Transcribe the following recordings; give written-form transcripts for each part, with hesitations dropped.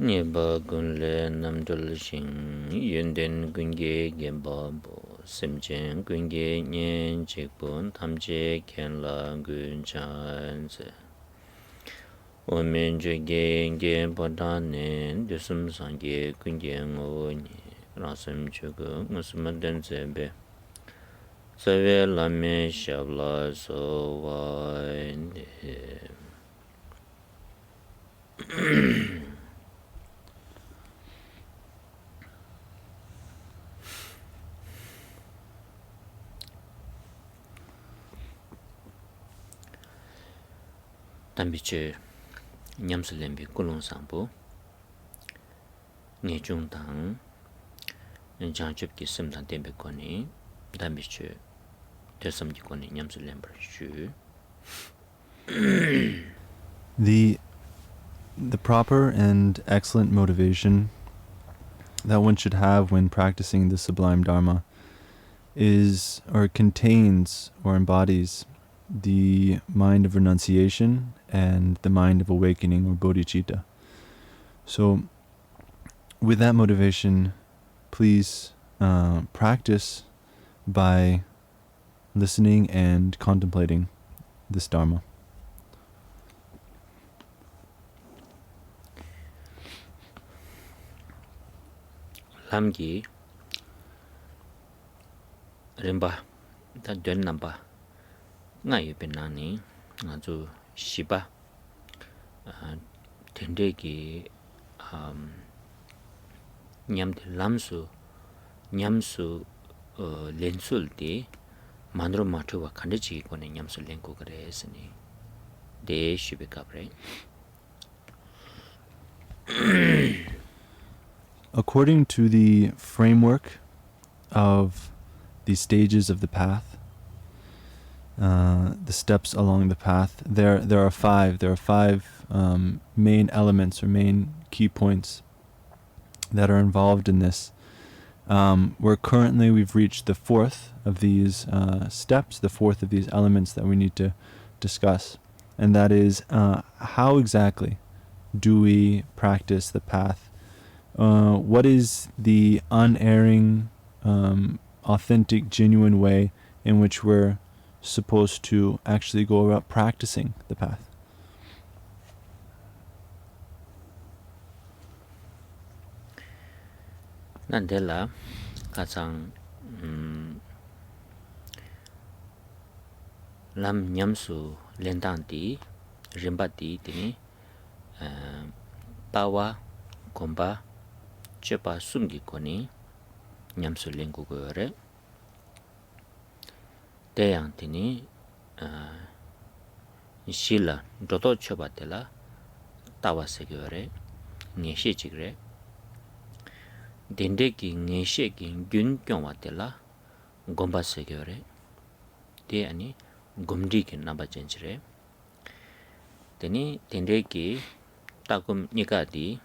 Niba gunle namdul shing yunden gunge gemba bo simchen gunge nyen chikbun tamche kenla gun chanse omen jege nge bodanen dusum sange gunge ngoni rasam chugu musmaden zebe save lame shabla so winde tambiche nyamsulembi kulung sambu nge chung tang janchup ki simdan tembe koni tambiche tesam ki koni nyamsulembar shu The proper and excellent motivation that one should have when practicing the sublime Dharma is, or contains, or embodies the mind of renunciation and the mind of awakening, or bodhicitta. So, with that motivation, please practice by listening and contemplating this Dharma. lamgi rimba ta dön namba ngayu penani ngazu shiba tendegi nyamde nyamsu lensul di mandro matuwa kandechi kone nyamsu lenku kresni de shibe kabre. According to the framework of the stages of the path, the steps along the path, there are five. There are five main elements or main key points that are involved in this. We've reached the fourth of these steps, the fourth of these elements that we need to discuss, and that is how exactly do we practice the path? What is the unerring, authentic, genuine way in which we're supposed to actually go about practicing the path? Nandela kasang lam nyamsu lendanti rimbati tini pawa gomba chepa sumgi koni nyamsu lengu gore deyang tini shila dodo chepa tela tawa segore ngeshe chigre dendeki ngeshe ki gyun kyongwa tela gomba segore de ani gomdi ki namba chenchre teni dendeki takum nikadi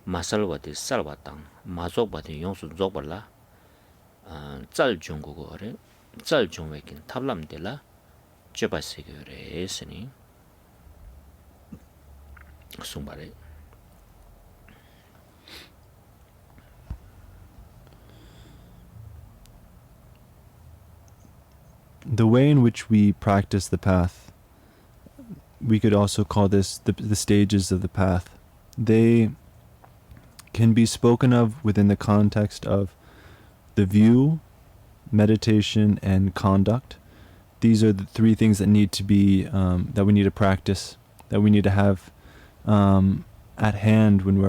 masalwati salwatang mazokbati yongsu zokbala zal jungu gore zal jungwekin tablam dela chepa segore seni sumbare. The way in which we practice the path, we could also call this the stages of the path. They can be spoken of within the context of the view, meditation, and conduct. These are the three things that need to be that we need to practice, that we need to have at hand when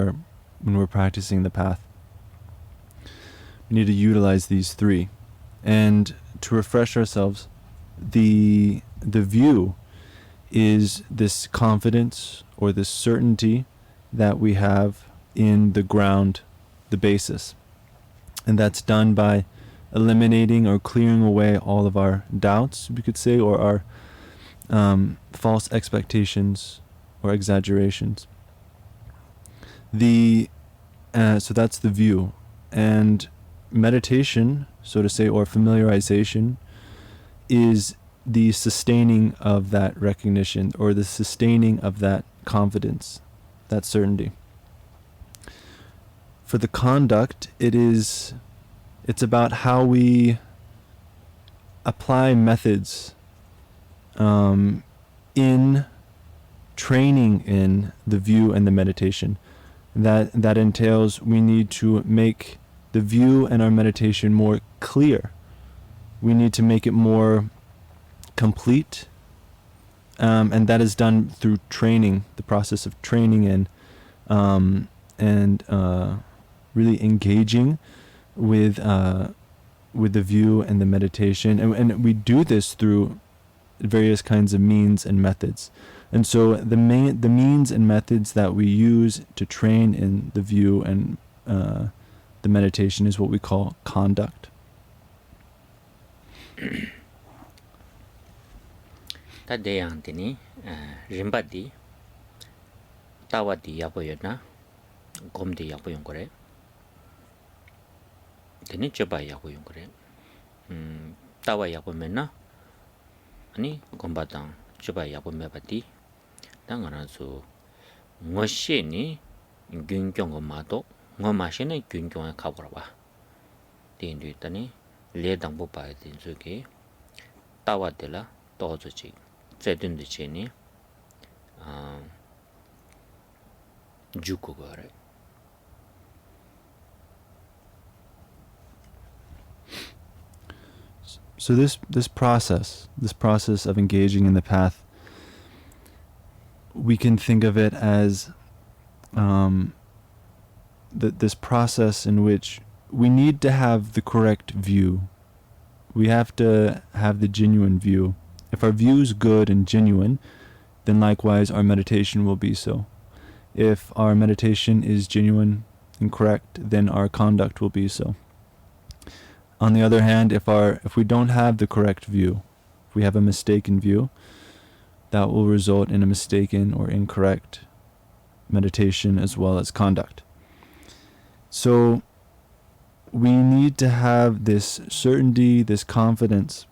we're practicing the path. We need to utilize these three, and to refresh ourselves, the view is this confidence or this certainty that we have in the ground, the basis. And that's done by eliminating or clearing away all of our doubts, we could say, or our false expectations or exaggerations. So that's the view. And meditation, so to say, or familiarization, is the sustaining of that recognition or the sustaining of that confidence, that certainty. for the conduct, it's about how we apply methods in training in the view and the meditation. That entails we need to make the view and our meditation more clear. We need to make it more complete, and that is done through training, the process of training in and really engaging with the view and the meditation, and we do this through various kinds of means and methods. And so the means and methods that we use to train in the view and the meditation is what we call conduct. Ta deyang tini rimbadi tawadi yapoyona gomdi yapoyon kore. Tini choba yapoyon kore. Tawa yapomena ani gombadang choba yapomebati 당하나서 뭐시니 균경거 마도 뭐마시네 균경에 가보라 봐. 된도 있다니 레당부 봐야 된 저게 따와들라 또저지 제든지 제니 죽고 거래. So this process of engaging in the path, we can think of it as this process in which we need to have the correct view. We have to have the genuine view. If our view is good and genuine, then likewise our meditation will be so. If our meditation is genuine and correct, then our conduct will be so. On the other hand, if we don't have the correct view, if we have a mistaken view, that will result in a mistaken or incorrect meditation as well as conduct. So we need to have this certainty, this confidence.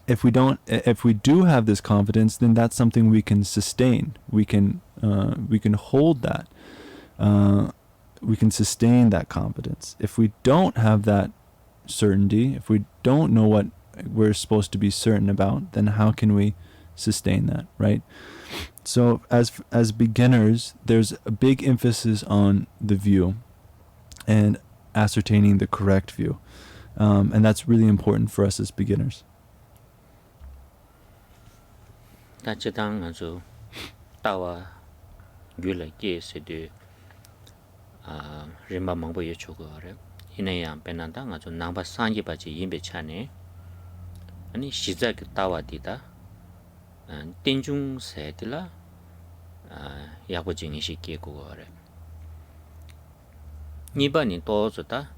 If we do have this confidence, then that's something we can sustain. We can hold that. We can sustain that confidence. If we don't have that certainty, if we don't know what we're supposed to be certain about, then how can we sustain that, right? So as beginners, there's a big emphasis on the view and ascertaining the correct view, and that's really important for us as beginners. 다치당 아주 따와 귤레게 세드 림바 망보여 주거래. 이내야 배난당 아주 남바 상기바지 임베차네. 아니 시작 따와디다. 땡중 세들라 야고징이 시키에 그거래. 니반이 또저다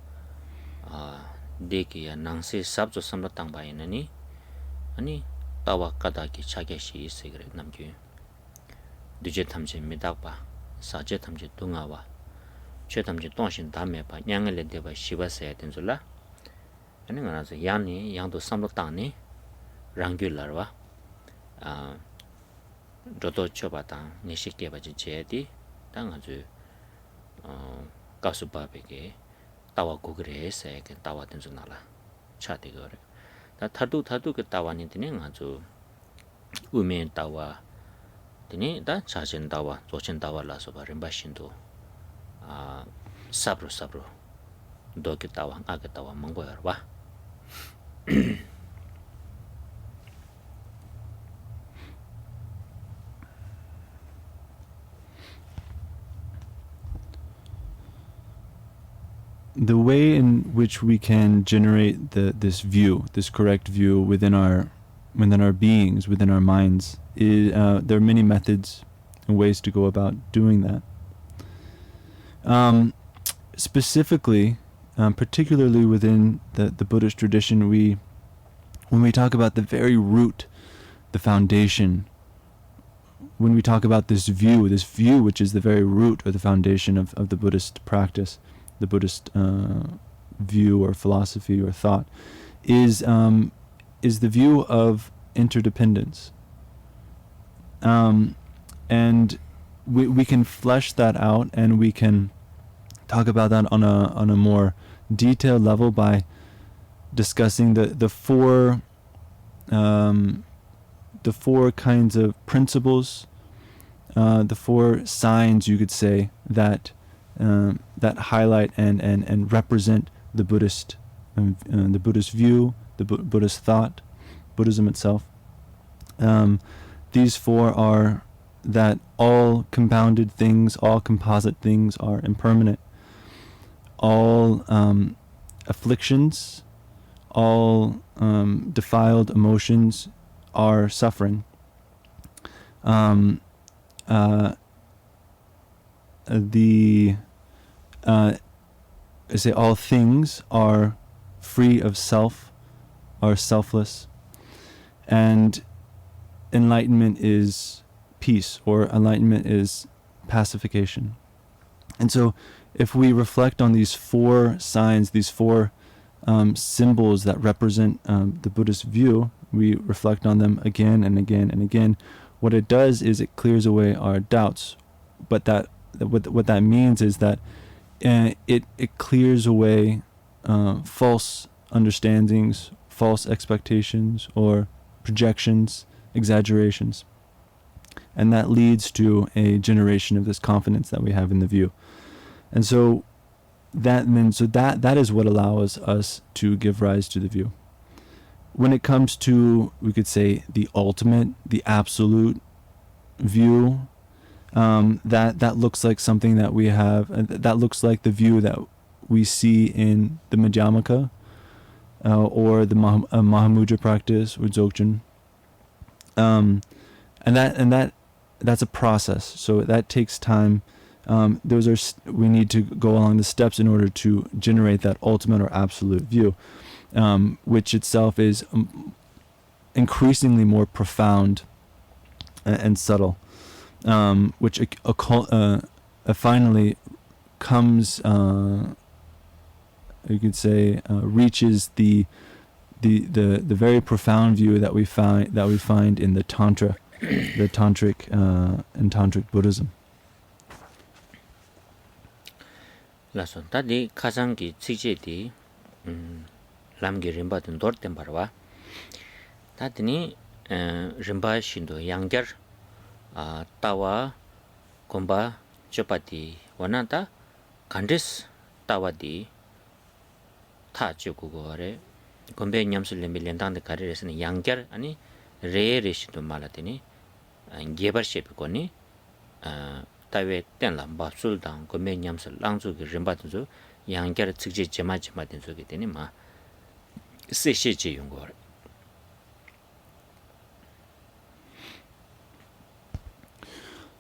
데기야 낭세 삽조 삼로 땅바이나니 아니 따와 까다기 차게시 있어 그래 남규 두제 탐제 미다바 사제 탐제 동아와 최 탐제 동신 담에 봐 냥을 대바 시바세야 된줄라 아니 가나서 양니 양도 삼로 땅니 랑귤라와 저도 쳐봤다 내식게 바지 제디 땅 아주 가수바베게 따와 고그레서 그 따와 된줄 나라 차대거래 다 타두 그 따와니 되는 아주 우면 따와 되니 다 자신 따와 조신 따와라서 바른 바신도 sabro doki tawa aga tawa mangoyar ba. The way in which we can generate this view, this correct view within our beings, within our minds, is there are many methods and ways to go about doing that. Specifically, particularly within the Buddhist tradition, when we talk about the very root, the foundation, when we talk about this view which is the very root or the foundation of the Buddhist practice, the Buddhist view or philosophy or thought, is the view of interdependence. And we can flesh that out, and we can talk about that on a more detailed level by discussing the four kinds of principles, the four signs, you could say, that highlight and represent the Buddhist view, the Buddhist thought, Buddhism itself. These four are that all compounded things, all composite things are impermanent. All afflictions, all defiled emotions are suffering. I say all things are free of self, are selfless, and enlightenment is peace, or enlightenment is pacification. And so if we reflect on these four signs, these four symbols that represent the Buddhist view, we reflect on them again and again and again. What it does is it clears away our doubts. But what that means is that it clears away false understandings, false expectations, or projections, exaggerations. And that leads to a generation of this confidence that we have in the view. And so that is what allows us to give rise to the view. When it comes to, we could say, the ultimate, the absolute view, that looks like something that we have, that looks like the view that we see in the Madhyamaka, or the Mahamudra practice, or Dzogchen. And that's a process, so that takes time. We need to go along the steps in order to generate that ultimate or absolute view, which itself is increasingly more profound and subtle, which finally comes, you could say, reaches the very profound view that we find in the Tantra, the Tantric and Tantric Buddhism. 라손 다디 가장기 찌제디 람기 림바든 dorten barwa 다드니 림바 신도 양결 tawa gomba chopati wanata kandis tawadi ta chukugore gombe nyamsul lembe lendang de kareresni 양결 아니 레레시도 말하더니 gebar shepikoni tawe tenla babsul당 gombe nyamsul langzugi rimba든조 양결 측지 제마제마된 소게 되니 마 세시지 용거.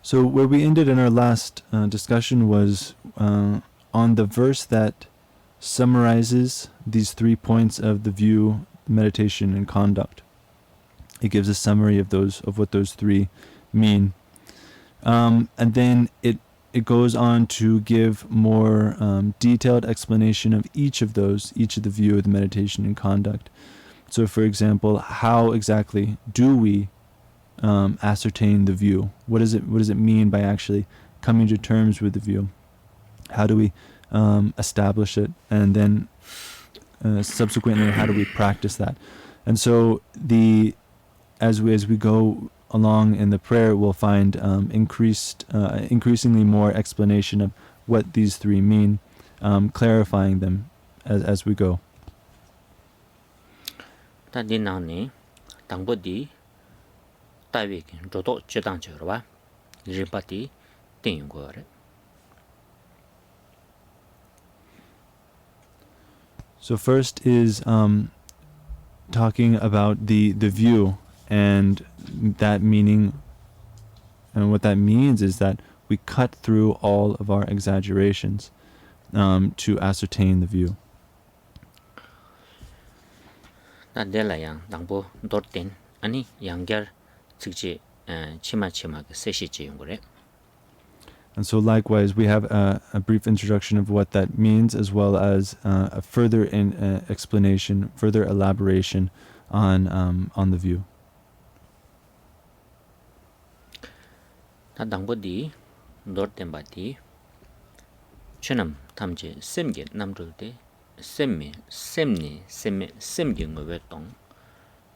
So where we ended in our last discussion was on the verse that summarizes these 3 points of the view, meditation, and conduct. It gives a summary of what those 3 mean, and then it goes on to give more detailed explanation of each of the view, the meditation, and conduct. So, for example, how exactly do we ascertain the view? What does it mean by actually coming to terms with the view? How do we establish it, and then subsequently, how do we practice that? And so as we go along in the prayer, we'll find increasingly more explanation of what these 3 mean, clarifying them as we go. So first is talking about the view, and that meaning, and what that means is that we cut through all of our exaggerations to ascertain the view. And so likewise, we have a brief introduction of what that means, as well as a further explanation, further elaboration on the view. chunam tamje semge namdulde semni semge ngowe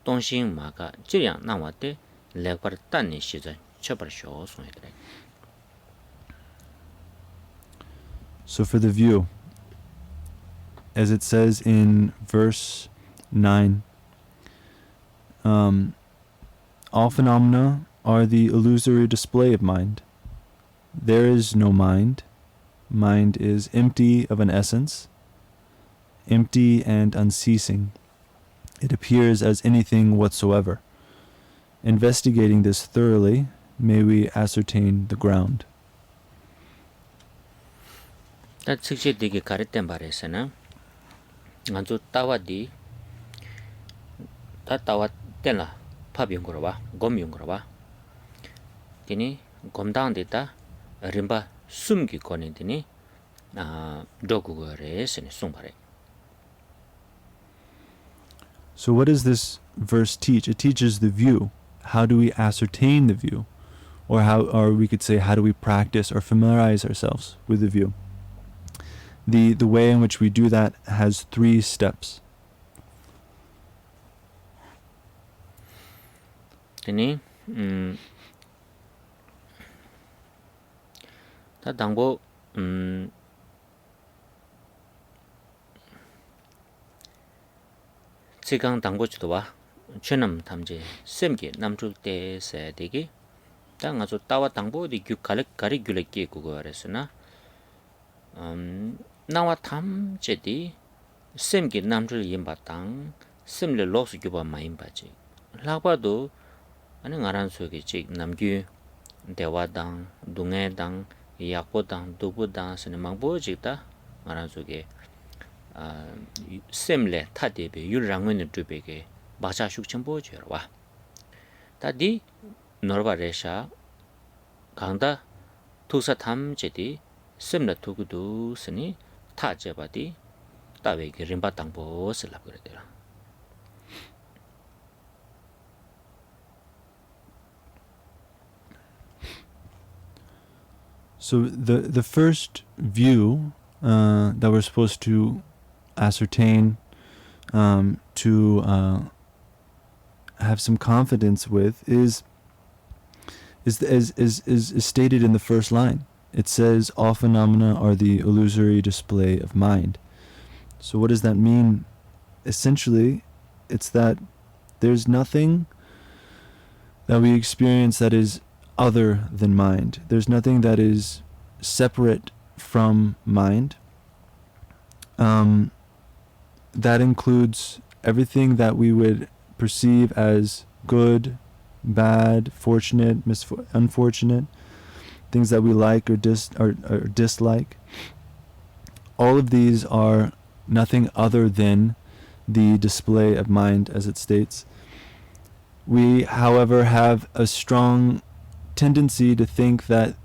tongxing maga jiryang nangwate lekbar tanni shiza chobar sho songedre. So for the view, as it says in verse 9, all phenomena are the illusory display of mind. There is no mind. Mind is empty of an essence, empty and unceasing. It appears as anything whatsoever. Investigating this thoroughly, may we ascertain the ground. 다 즉시 되게 가르된 바에서는 아주 따와디 다 따와 때나 파병거로 봐 곰용거로 봐 되니 곰당데다 림바 숨기 거는데니 도구거래스니 송바래. So what does this verse teach? It teaches the view. How do we ascertain the view? Or we could say, how do we practice or familiarize ourselves with the view? The way in which we do that has 3 steps. 되니 다 당보 지강 당고지도 와 최남 탐제 셈게 남줄 때세 되게 당 아주 따와 당보디 가리 귤레게 그거 알았으나 나와 탐제디 셈게 남줄 임바당 셈레 로스 교바 마임바지 라바도 아니 ngaran 속에 직 남규 대화당 동해당 약보당 두부당 스는 망보직다 ngaran 속에 셈레 타데베 율랑은 두베게 마샤 숙청보죠 와 다디 너바레샤 강다 투사 탐제디 셈레 투구도 스니 타제바디 따웨게 림바당보 슬라 그래더라. So the first view that we're supposed to ascertain, to have some confidence with, is stated in the first line. It says all phenomena are the illusory display of mind. So what does that mean? Essentially, it's that there's nothing that we experience that is other than mind. There's nothing that is separate from mind. That includes everything that we would perceive as good, bad, fortunate, unfortunate, things that we like or dislike. All of these are nothing other than the display of mind, as it states. We, however, have a strong tendency to think that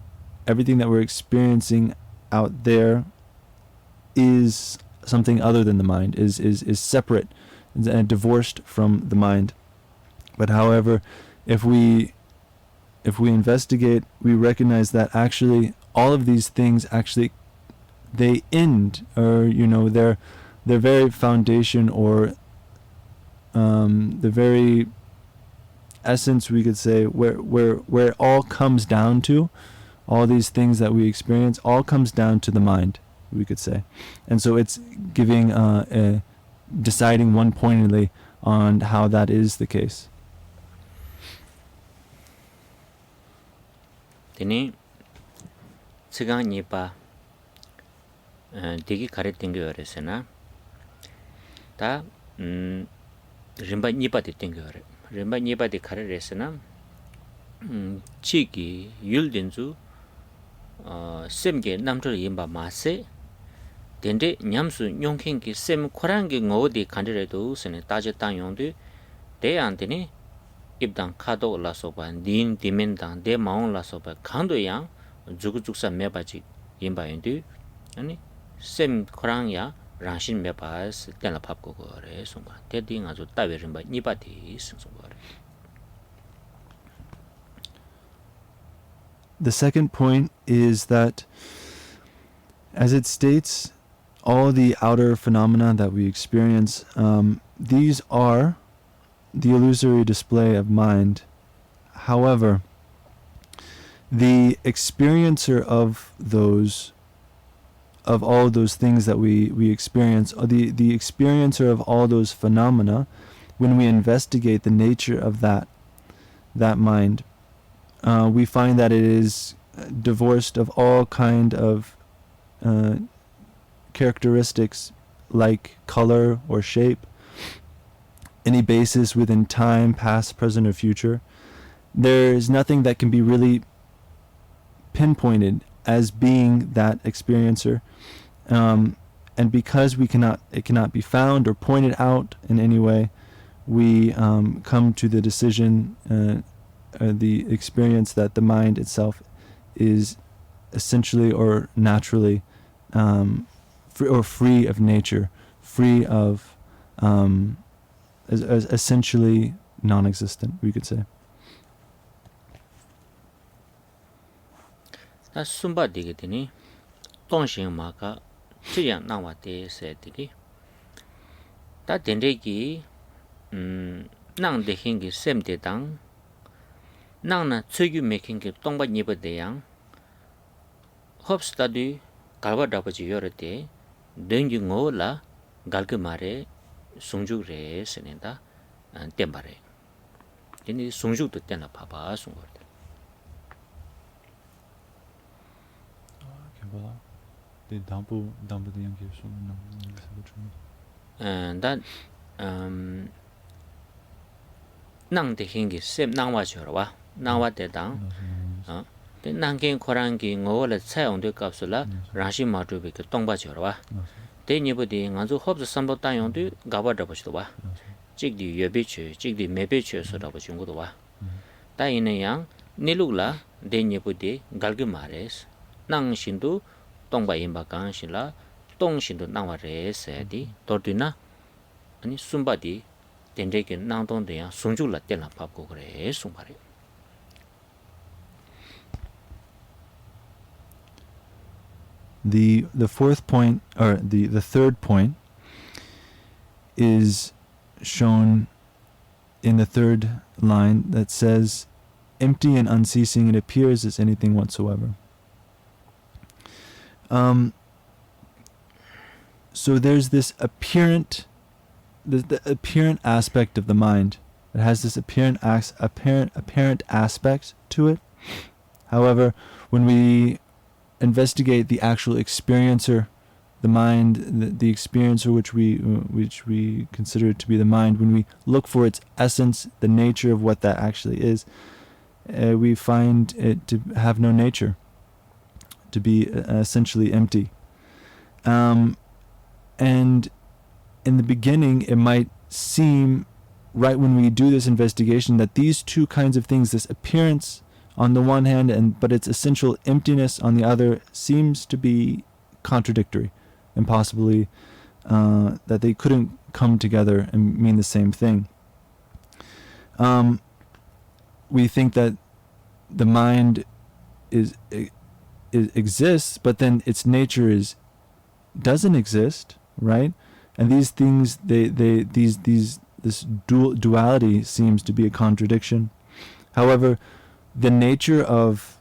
everything that we're experiencing out there is something other than the mind, is separate and divorced from the mind. But however, if we investigate, we recognize that actually all of these things actually they end, or their very foundation, or the very essence, we could say, where it all comes down to, all these things that we experience, all comes down to the mind, we could say. And so it's giving deciding one pointedly on how that is the case. 되니 시간 니바 되게 가르친 게 그랬으나 다 림바 니바데 땡겨래 림바 니바데 가르랬으나 지기 율된주 셈게 남들 임바 마세 덴데 냠수 용행기 셈 코랑기 ngo디 간데레도 스네 따제 땅용데 대안데니 입당 카도 올라서바 닌 디멘당 데 마운 라서바 강도양 죽죽사 메바지 임바인데 아니 셈 코랑야 랑신 메바스 텔라 팝고 거래 송바 데딩 아주 따베림바 니바티 승송거래. The second point is that As it states, all the outer phenomena that we experience, these are the illusory display of mind. However, the experiencer of all those things that we experience, or the experiencer of all those phenomena, when we investigate the nature of that mind, we find that it is divorced of all kind of characteristics like color or shape, any basis within time, past, present, or future. There is nothing that can be really pinpointed as being that experiencer, and because it cannot be found or pointed out in any way, we come to the decision, the experience that the mind itself is essentially or naturally free of nature, free of as essentially non-existent, we could say. 다 숨바 되겠더니 동싱마가 지양 나와대 세디기 다 된대기 낭데 힌기 셈데당 낭나 최규 메킹기 동바 니버대양 홉스타디 갈바다버지 요르데 dengi ngola galke mare sungjuk re senenda tembare ini sungjuk to tena papa sungor the dampu the young that nang de hingi sem nangwa jorwa nangwa de dang de nanggen korangi ngola chaong de kapsula rashi matu be tongba jorwa de nibodi ngazu hobs sambo tayong de gaba da bochdo ba chigdi yebeche chigdi mebeche so da bochung do ba ta ine yang nilugla de nibodi galge mares nang shindu tongba imba kan shila tong shindu nangwa re se di tordina ani sumbadi dendeke nang tong de yang sungju la tela pap ko kre sumbare. The fourth point, or the third point, is shown in the third line that says, empty and unceasing it appears as anything whatsoever. So there's this apparent, the apparent aspect of the mind. It has this apparent aspect to it. However, when we investigate the actual experiencer, the mind, the experiencer which we consider to be the mind, when we look for its essence, the nature of what that actually is, we find it to have no nature, to be essentially empty. And in the beginning, it might seem, right when we do this investigation, that these two kinds of things, this appearance on the one hand, but its essential emptiness on the other, seems to be contradictory, and possibly that they couldn't come together and mean the same thing. We think that the mind exists, but then its nature doesn't exist, right? And these things, this duality seems to be a contradiction. However, the nature of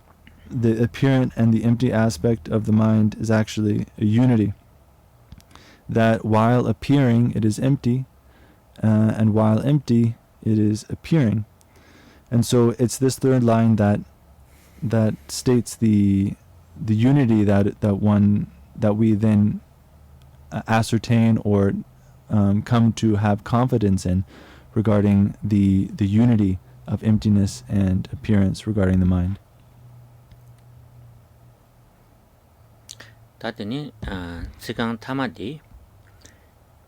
the apparent and the empty aspect of the mind is actually a unity. That while appearing, it is empty, and while empty, it is appearing. And so it's this third line that states the unity that we then ascertain or come to have confidence in regarding the unity of emptiness and appearance regarding the mind. Tatini sigang tamadi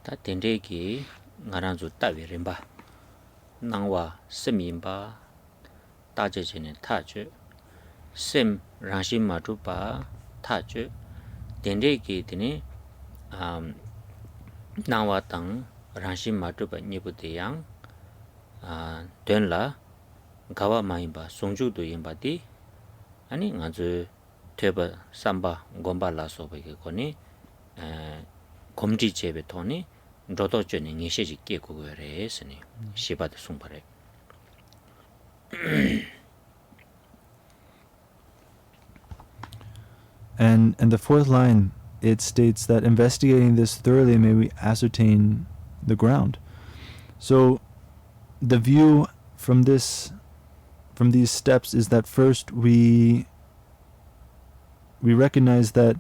ta dendeki ngaranzu tawirimba nangwa semimba tajejene taje sem rangshi matupa taje dendeki tini nangwa tang rangshi matupa nibudeyang denla gawa maimba songju do yimba di ani ngazu teba samba gomba la soba ke koni komji chebe toni dodo choni ngisheji ke ko re sini shiba de sumpare. And the fourth line, it states that investigating this thoroughly may we ascertain the ground. So the view from these steps is that first we recognize that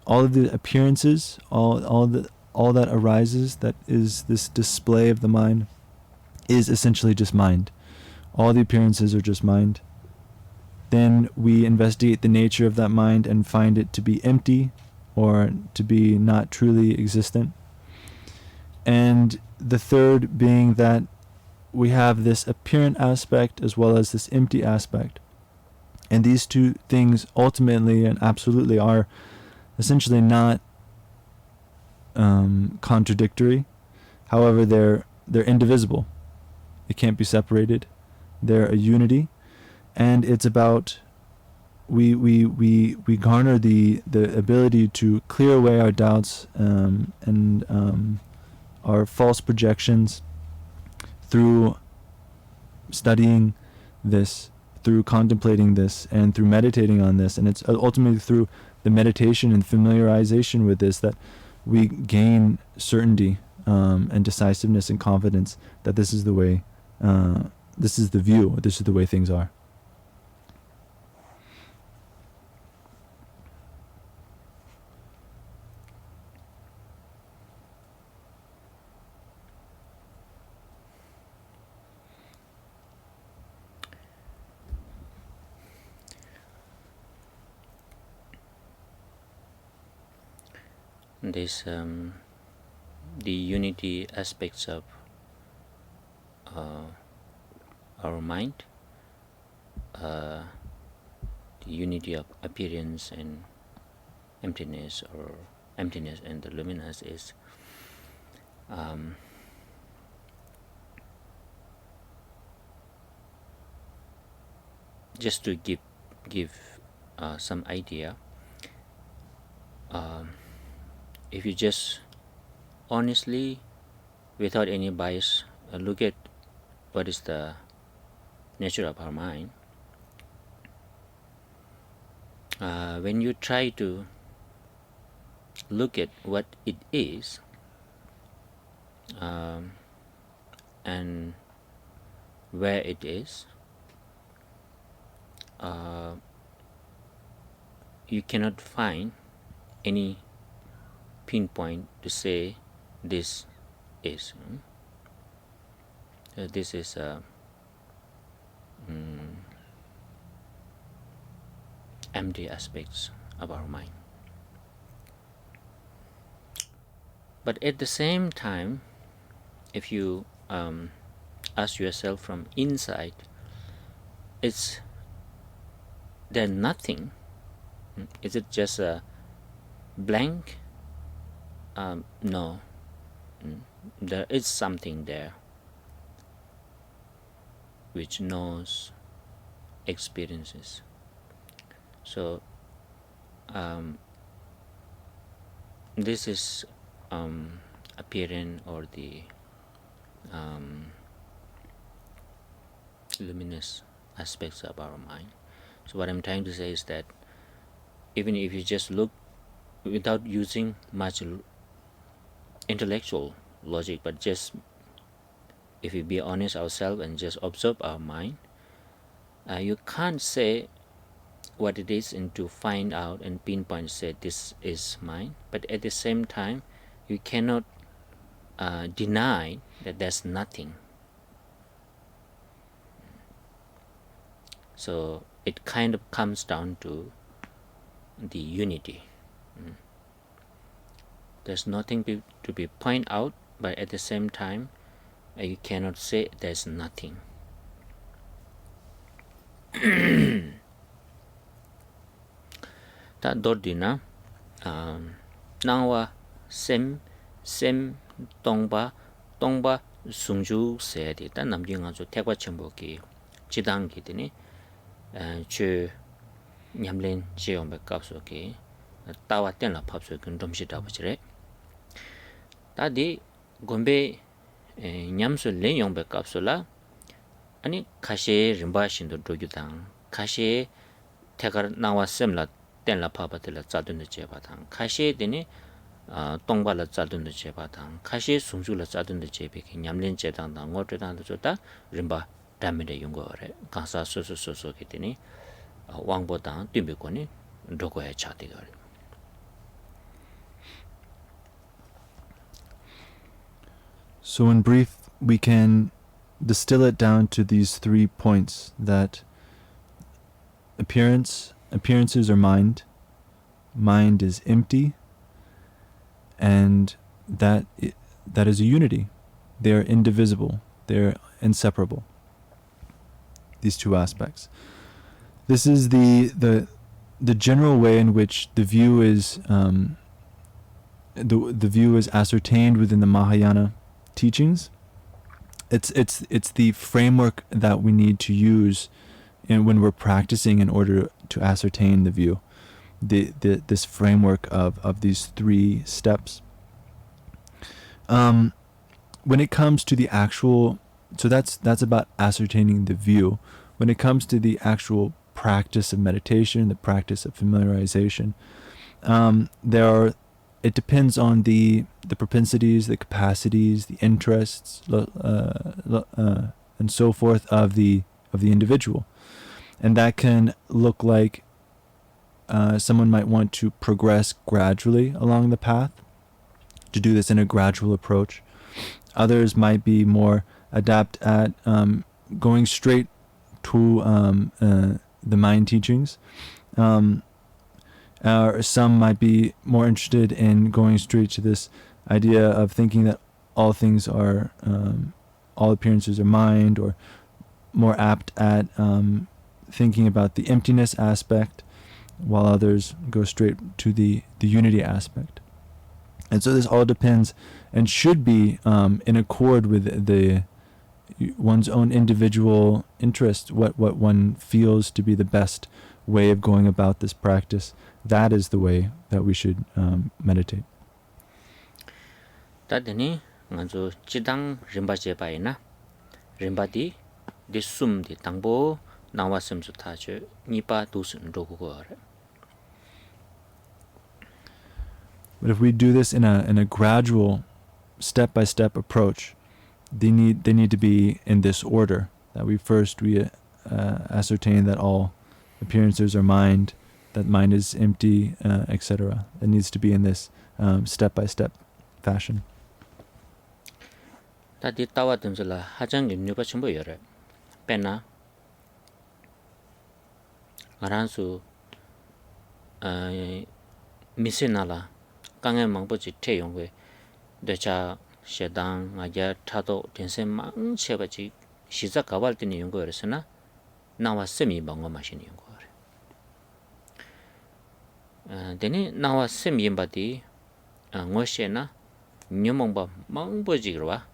all of the appearances, all that arises, that is this display of the mind, is essentially just mind. All the appearances are just mind. Then we investigate the nature of that mind and find it to be empty or to be not truly existent. And the third being that we have this apparent aspect as well as this empty aspect. And these two things ultimately and absolutely are essentially not contradictory. However, they're indivisible. It can't be separated. They're a unity. And it's about we garner the ability to clear away our doubts and our false projections through studying this, through contemplating this, and through meditating on this. And it's ultimately through the meditation and familiarization with this that we gain certainty and decisiveness and confidence that this is the way, this is the view, this is the way things are. This the unity aspects of our mind, the unity of appearance and emptiness, or emptiness and the luminous, is just to give some idea. If you just honestly, without any bias, look at what is the nature of our mind, when you try to look at what it is and where it is, you cannot find any pinpoint to say this is. This is empty aspects of our mind. But at the same time, if you ask yourself from inside, it's there's nothing. Is it just a blank? No. There is something there which knows, experiences. So this is appearance or the luminous aspects of our mind. So what I'm trying to say is that even if you just look without using much intellectual logic, but just if we be honest ourselves and just observe our mind, you can't say what it is and to find out and pinpoint say this is mine, but at the same time you cannot deny that there's nothing. So it kind of comes down to the unity. There's nothing to be pointed out, but at the same time you cannot say there's nothing. Ta dordina nangwa sem tongba sungju se di ta namji nga zo tekwa chenpo ki chidang ki dini che 냠len 제용배 값소게 따와 땐라 팝소 근dom시 다버지래 다디 곰베 냠수 렌용배 값소라 아니 가시 림바신도 도규당 가시 태가 나와 셈라 땐라 파바들라 짜든지 제바당 가시에 되니 동발라 짜든지 제바당 가시 숭주라 짜든지 제베기 냠len 제당당 어쩌당도 좋다 림바 담미데 용거래 가사 소소소소게 되니 왕보다 뛰비권이 로고에 차대가 So in brief, we can distill it down to these 3 points that appearances are mind is empty, and that is a unity. They are indivisible, they're inseparable. These 2 aspects. This is the general way in which the view is the view is ascertained within the Mahayana teachings. It's the framework that we need to use when we're practicing in order to ascertain the view. This framework of these 3 steps. When it comes to the actual, so that's about ascertaining the view. When it comes to the actual practice of meditation, the practice of familiarization, it depends on the propensities, the capacities, the interests, and so forth of the individual, and that can look like someone might want to progress gradually along the path, to do this in a gradual approach. Others might be more adept at going straight to the mind teachings. Or some might be more interested in going straight to this idea of thinking that all things are, all appearances are mind, or more apt at thinking about the emptiness aspect, while others go straight to the unity aspect. And so this all depends and should be in accord with one's own individual interest, what one feels to be the best way of going about this practice. That is the way that we should meditate. 다드니 nganzo chidang rimba jebaina rimbadi de sum de tangbo nawasem su taje nipa dusun rogo. But if we do this in a gradual, step-by-step approach, they need to be in this order. That we ascertain that all appearances are mind, that mind is empty, etc. It needs to be in this step-by-step fashion. 다디 따와든슬라 하장 윤유바 첨부 열어 빼나 가란수 미세나라 강에 망보지 태용괴 대차 셰당 아자 타도 텐세 망 셰바지 시작 가발 때는 연구였으나 나와 셈이 방어 마시는 연구를 데니 나와 셈이 바디 ngosena nyomongba mangbojigrwa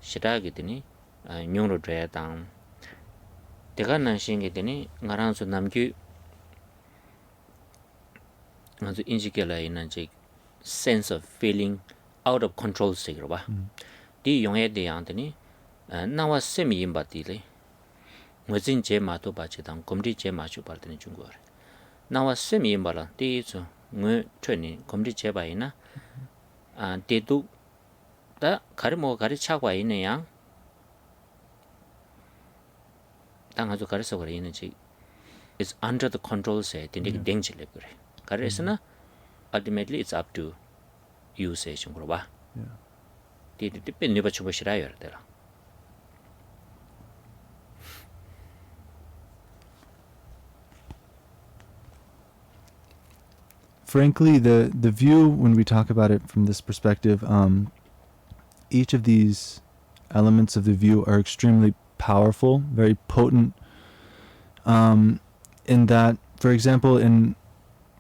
shiragi dini nyongro drea dang dega nanshingi dini ngaransu namgyu nganzu injikela inanjik sense of feeling out of control sigrwa di yongye de yang dini nawa semi yimba dili ngozin je ma to ba chidang komri je ma chu bar dini jungor nawa semi yimba la di zu ngö chöni komri je ba ina 대도 다 가르모 가르차고 있는 양 당아주 가르서 그래 있는지 is under the control say 딘디 댕질래 그래 가르스나 ultimately it's up to you say 좀 그러 봐 디디 뺀네 받쳐 보시라요 되라 Frankly, the view, when we talk about it from this perspective, each of these elements of the view are extremely powerful, very potent, in that, for example, in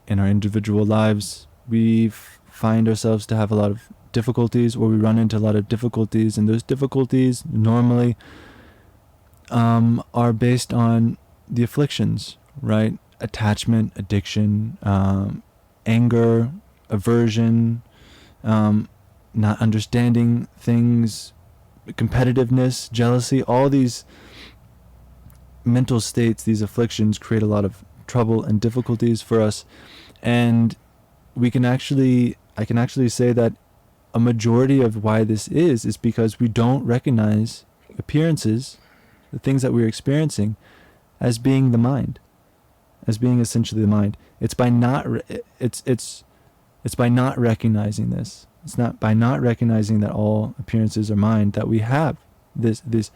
our individual lives, we find ourselves to have a lot of difficulties, or we run into a lot of difficulties, and those difficulties normally are based on the afflictions, right? attachment, addiction, anger, aversion, not understanding things, competitiveness, jealousy, all these mental states, these afflictions create a lot of trouble and difficulties for us. And I can actually say that a majority of why this is because we don't recognize appearances, the things that we're experiencing, as being the mind, as being essentially the mind. It's by not recognizing this. It's not by not recognizing that all appearances are mind that we have this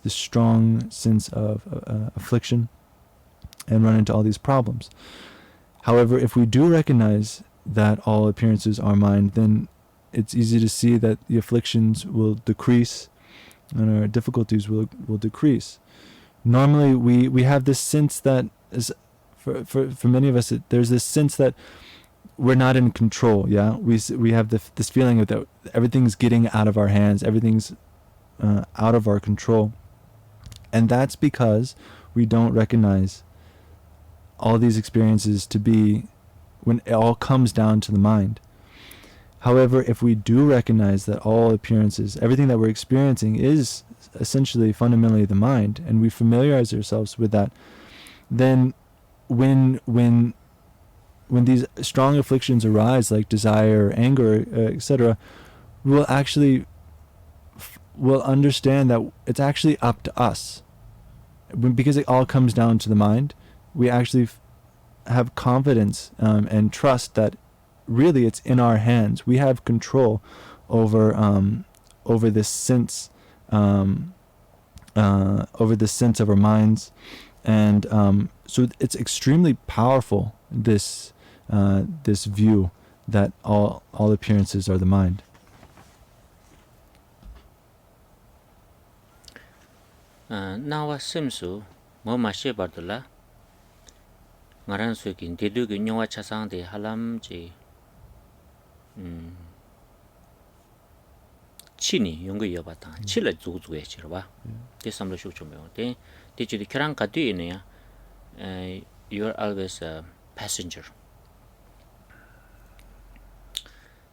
strong sense of affliction and run into all these problems. However, if we do recognize that all appearances are mind, then it's easy to see that the afflictions will decrease and our difficulties will decrease. Normally, we have this sense that, for many of us, there's this sense that we're not in control. Yeah, we have this feeling that everything's getting out of our hands, everything's out of our control, and that's because we don't recognize all these experiences to be, when it all comes down to the mind. However, if we do recognize that all appearances, everything that we're experiencing is essentially fundamentally the mind, and we familiarize ourselves with that, then when these strong afflictions arise, like desire, anger, etc., we'll understand that it's actually up to us. Because it all comes down to the mind, we actually have confidence and trust that really it's in our hands. We have control over this sense, over the sense of our minds, and so it's extremely powerful. This view that all appearances are the mind. Nawa simsu mo mashe bardula ngaran sukin dedu gi nyawa chasang de halam ji chini yungu yobata chila zuzu ye chirwa de samlo shu chume de chi kirang ka du ine ya you're always a passenger.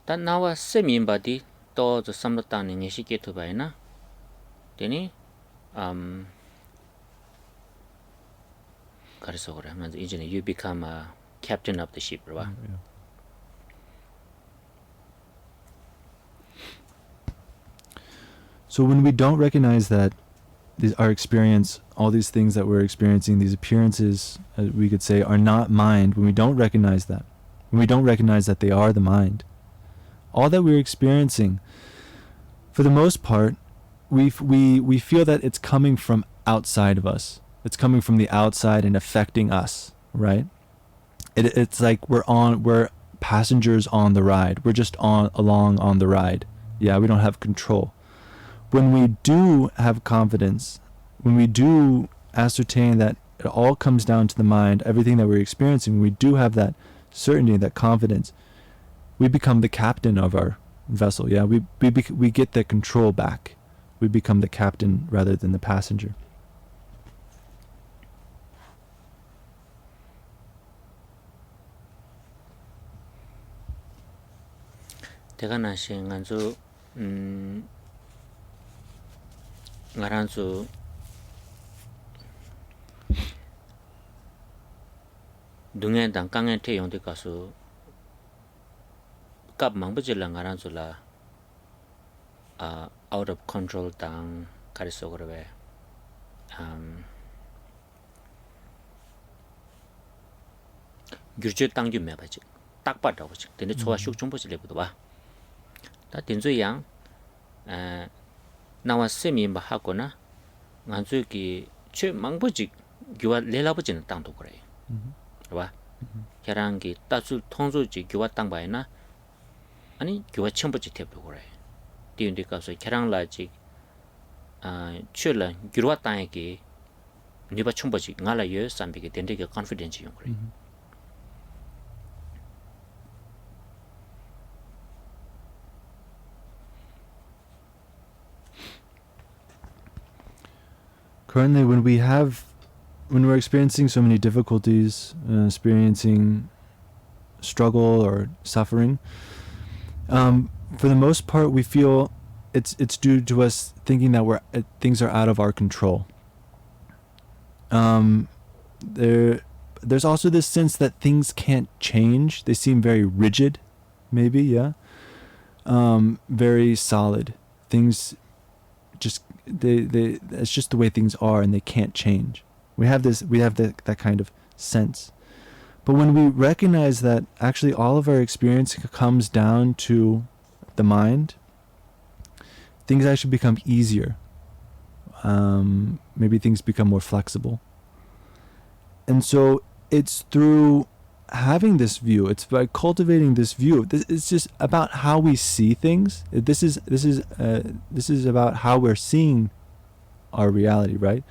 Tan nawa semin badi to the samlo tan ni shi ke to bai na deni you become a captain of the ship, right? Yeah. So when we don't recognize that our experience, all these things that we're experiencing, these appearances, we could say, are not mind, when we don't recognize that, when we don't recognize that they are the mind, all that we're experiencing, for the most part, we feel that it's coming from outside of us. It's coming from the outside and affecting us, right? It's like we're passengers on the ride. We're just along on the ride. Yeah, we don't have control. When we do have confidence, when we do ascertain that it all comes down to the mind, everything that we're experiencing, we do have that certainty, that confidence, we become the captain of our vessel. Yeah, we get the control back. We become the captain rather than the passenger. Tega na she nganzu ngaranzu dungen dang kangen te yong de kasu kap mangbujila ngaranzu la out of control dang karisogorwe gyurje tang ju me ba ji tak pa da ji de chowa shuk chung bo ji le bu ba da din zu yang nawa semi ba ha ko na nganzu ki che mangbo ji gywa lela bo jin tang do kore ba kerang ki ta su thongzu ji gywa tang ba na ani gywa 첨부 ji tep do kore di indi ka so kerang la ji chula gywa tang ki ni ba 첨부 ji ngala ye sambi ki den de confidence yung kore. Currently, when we have when we're experiencing so many difficulties, experiencing struggle or suffering, for the most part, we feel it's due to us thinking that things are out of our control. There's also this sense that things can't change. They seem very rigid, maybe, yeah. Very solid. Things just it's just the way things are, and they can't change. We have that kind of sense. But when we recognize that actually all of our experience comes down to the mind, things actually become easier. Maybe things become more flexible. And so it's through having this view, it's by cultivating this view. It's just about how we see things. This is about how we're seeing our reality, right?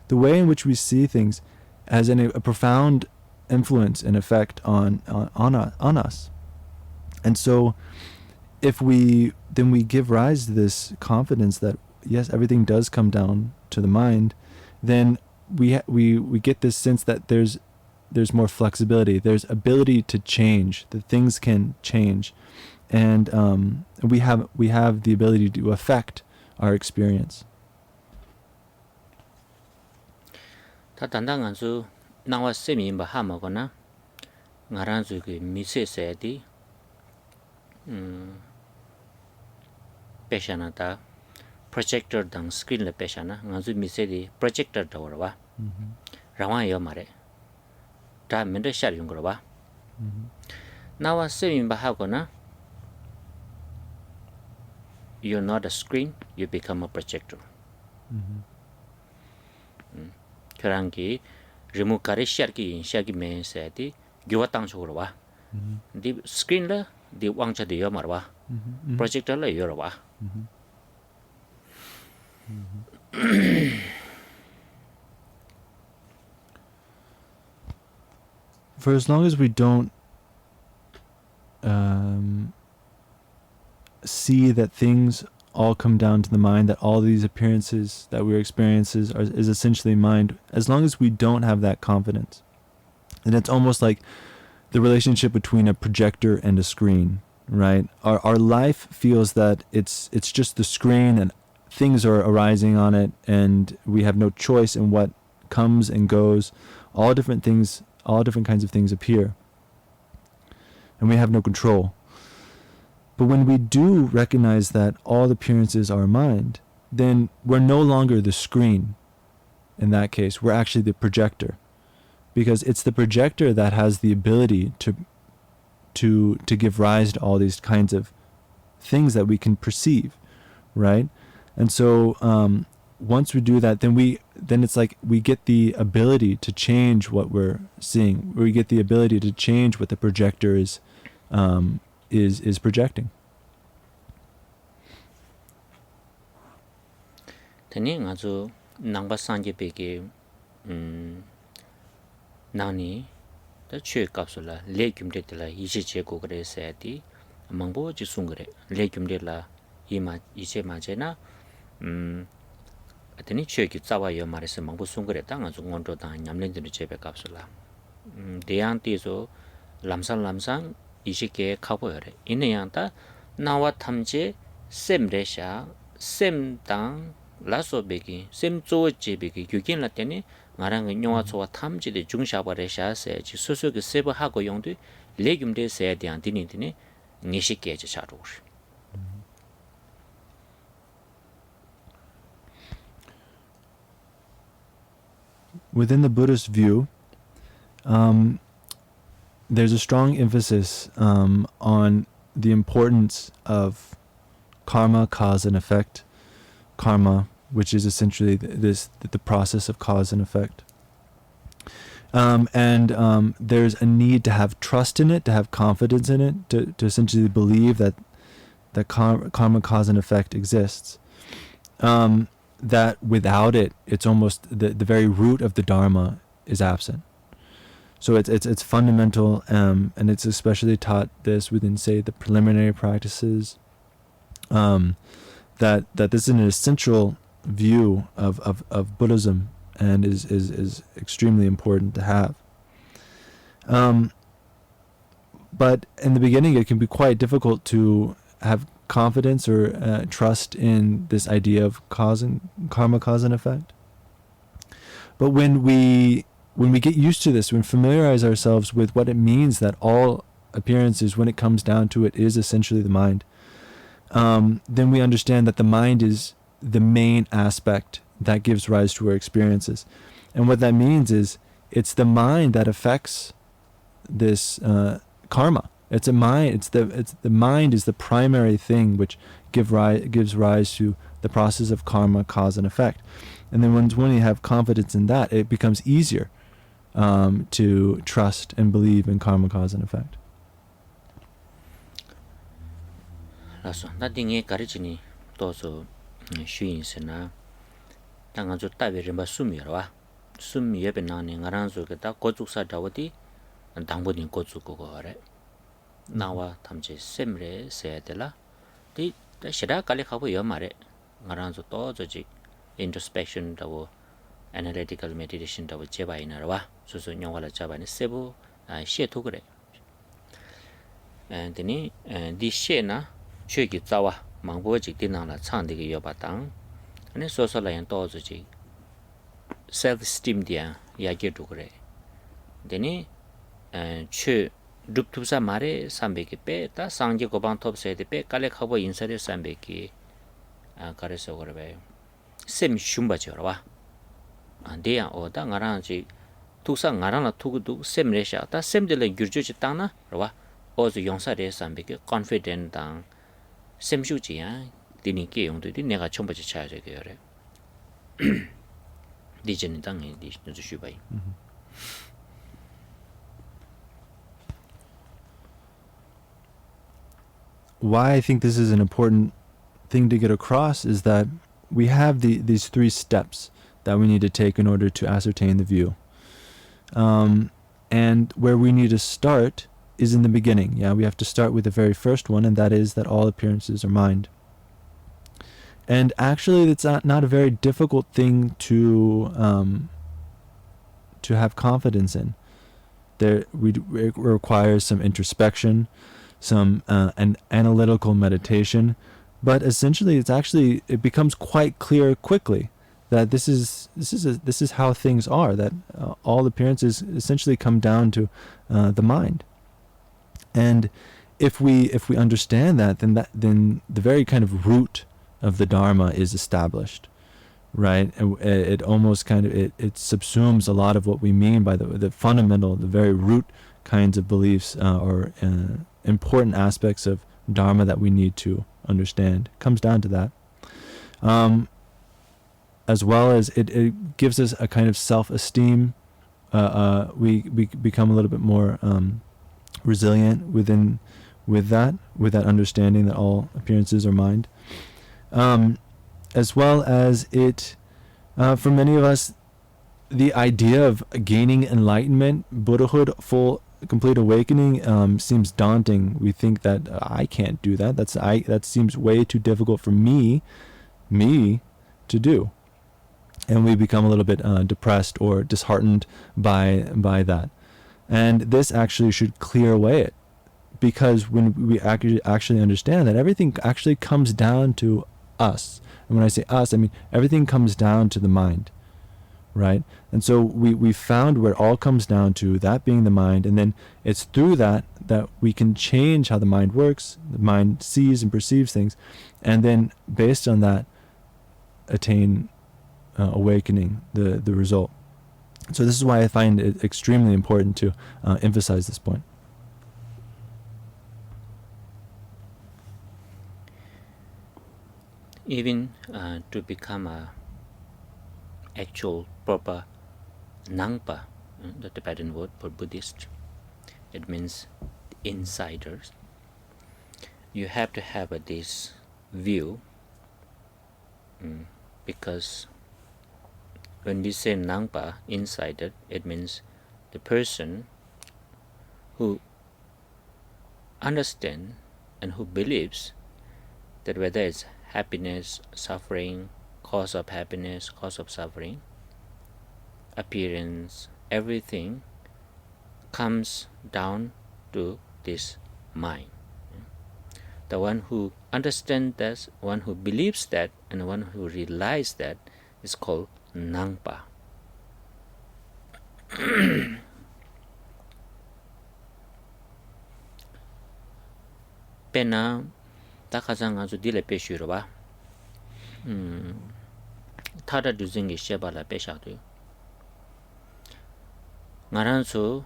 The way in which we see things has a profound influence and effect on us. And so if we give rise to this confidence that yes, everything does come down to the mind, then we get this sense that there's more flexibility, there's ability to change, that things can change, and we have the ability to affect our experience. 다 단단한수 나와 셈이 하마거나 ngaranzu 그 미세세디 पेशानाता projector dang screen le peshana ngazu misedi projector dawra rawa yo mare da mende shar yung gro ba nawa semin ba ha kona you're not a screen, you become a projector. 그랑기 remove kare shar ki men seti gyuwatang chogro ba di screen la di wangcha de yo marwa projector la yo ba. For as long as we don't see that things all come down to the mind, that all these appearances that we're experiencing is essentially mind, as long as we don't have that confidence, then it's almost like the relationship between a projector and a screen, right? Our life feels that it's just the screen and things are arising on it, and we have no choice in what comes and goes. All different things, all different kinds of things appear, and we have no control. But when we do recognize that all the appearances are mind, then we're no longer the screen. In that case, we're actually the projector, because it's the projector that has the ability to give rise to all these kinds of things that we can perceive, right? And so once we do that, then it's like we get the ability to change what we're seeing. We get the ability to change what the projector is projecting. Tani ngazu nangba sanje peke nani da chue kapsula le gyumde la yiche che ko gre seti mangbo ji sungre le gyumde la yima yiche ma je na tani chue ki tsawa yo mare se mangbo sungre ta ngazu ngonro ta nyamlen de che be kapsula deyang ti so lamsang yiche ke khapo yore ine yang ta nawa thamje semre sha sem tang 라소 베기 셈조 제베기 규긴 라테니 나랑 영화 초와 탐지데 중샤바레 샤세 지 소소게 세버 하고 용도 레듐데 세야 대한 디니디니 니시게 자로. Within the Buddhist view, there's a strong emphasis on the importance of karma, cause and effect. Karma, which is essentially the process of cause and effect. And there's a need to have trust in it, to have confidence in it, to essentially believe that karma, cause and effect exists. That without it, it's almost the very root of the Dharma is absent. So it's fundamental, and it's especially taught this within, say, the preliminary practices. That this is an essential view of Buddhism, and is extremely important to have. But in the beginning, it can be quite difficult to have confidence or trust in this idea of karma, cause and effect. But when we get used to this, when we familiarize ourselves with what it means that all appearances, when it comes down to it, is essentially the mind, then we understand that the mind is the main aspect that gives rise to our experiences. And what that means is it's the mind that affects this karma. It's the mind is the primary thing which gives rise to the process of karma, cause and effect. And then when you have confidence in that, it becomes easier to trust and believe in karma, cause and effect. 라서 나딩에 가르치니 또서 쉬인스나 당아주 따베르마 숨이라와 숨이에 베나니 ngaranzu가 고죽사 다워디 당보딘 고죽고 그래 나와 탐제 셈레 세야들라 디 시라 깔리 가고 여 말에 ngaranzu 또 저지 introspection 다워 analytical meditation 다워 제바이나라와 수수 영화를 잡아니 세부 시에토 그래 엔드니 디 시에나 최기 자와 망보지 디나라 창되게 여바당 아니 소설라연 또저지 self esteem dia 야게도 그래 데니 최 룹투사 말에 삼백이 빼다 상제 고방 톱세데 빼 깔레 커버 인사를 삼백이 가르쳐 그래 셈 shum바죠라 안데야 오다 나라지 투사 나라나 투구도 셈레샤 다 셈들레 규르지 땅나 라 어즈 용사레 삼백이 confident 당 셈슈지야 디니께 용도디 내가 처음부터 찾아야 그래 디제는 당에 디는 주바이 Why I think this is an important thing to get across is that we have these three steps that we need to take in order to ascertain the view. And where we need to start is in the beginning. Yeah, we have to start with the very first one, and that is that all appearances are mind. And actually, it's not a very difficult thing to have confidence in. It requires some introspection, some an analytical meditation, but essentially, it becomes quite clear quickly that this is how things are. That all appearances essentially come down to the mind. And if we understand that, then the very kind of root of the Dharma is established, right? And it almost kind of it subsumes a lot of what we mean by the fundamental, the very root kinds of beliefs or important aspects of Dharma that we need to understand. It comes down to that, as well as it gives us a kind of self-esteem. We become a little bit more resilient with that understanding that all appearances are mind, as well as it for many of us the idea of gaining enlightenment, Buddhahood, full complete awakening seems daunting. We think that I can't do that. That seems way too difficult for me to do, and we become a little bit depressed or disheartened by that. And this actually should clear away it, because when we actually understand that everything actually comes down to us, and when I say us, I mean everything comes down to the mind, right? And so we found where it all comes down to, that being the mind, and then it's through that we can change how the mind works, the mind sees and perceives things, and then based on that attain awakening, the result. So this is why I find it extremely important to emphasize this point. Even to become a actual proper Nangpa, the Tibetan word for Buddhist, it means insiders. You have to have this view, because when we say Nangpa, insider, it means the person who understands and who believes that whether it's happiness, suffering, cause of happiness, cause of suffering, appearance, everything comes down to this mind. The one who understands that, one who believes that, and one who realizes that is called Nangpa. Pena ta khazang azu dile peshu ba. Thada duzing sheba la pesha tu. Ngaran su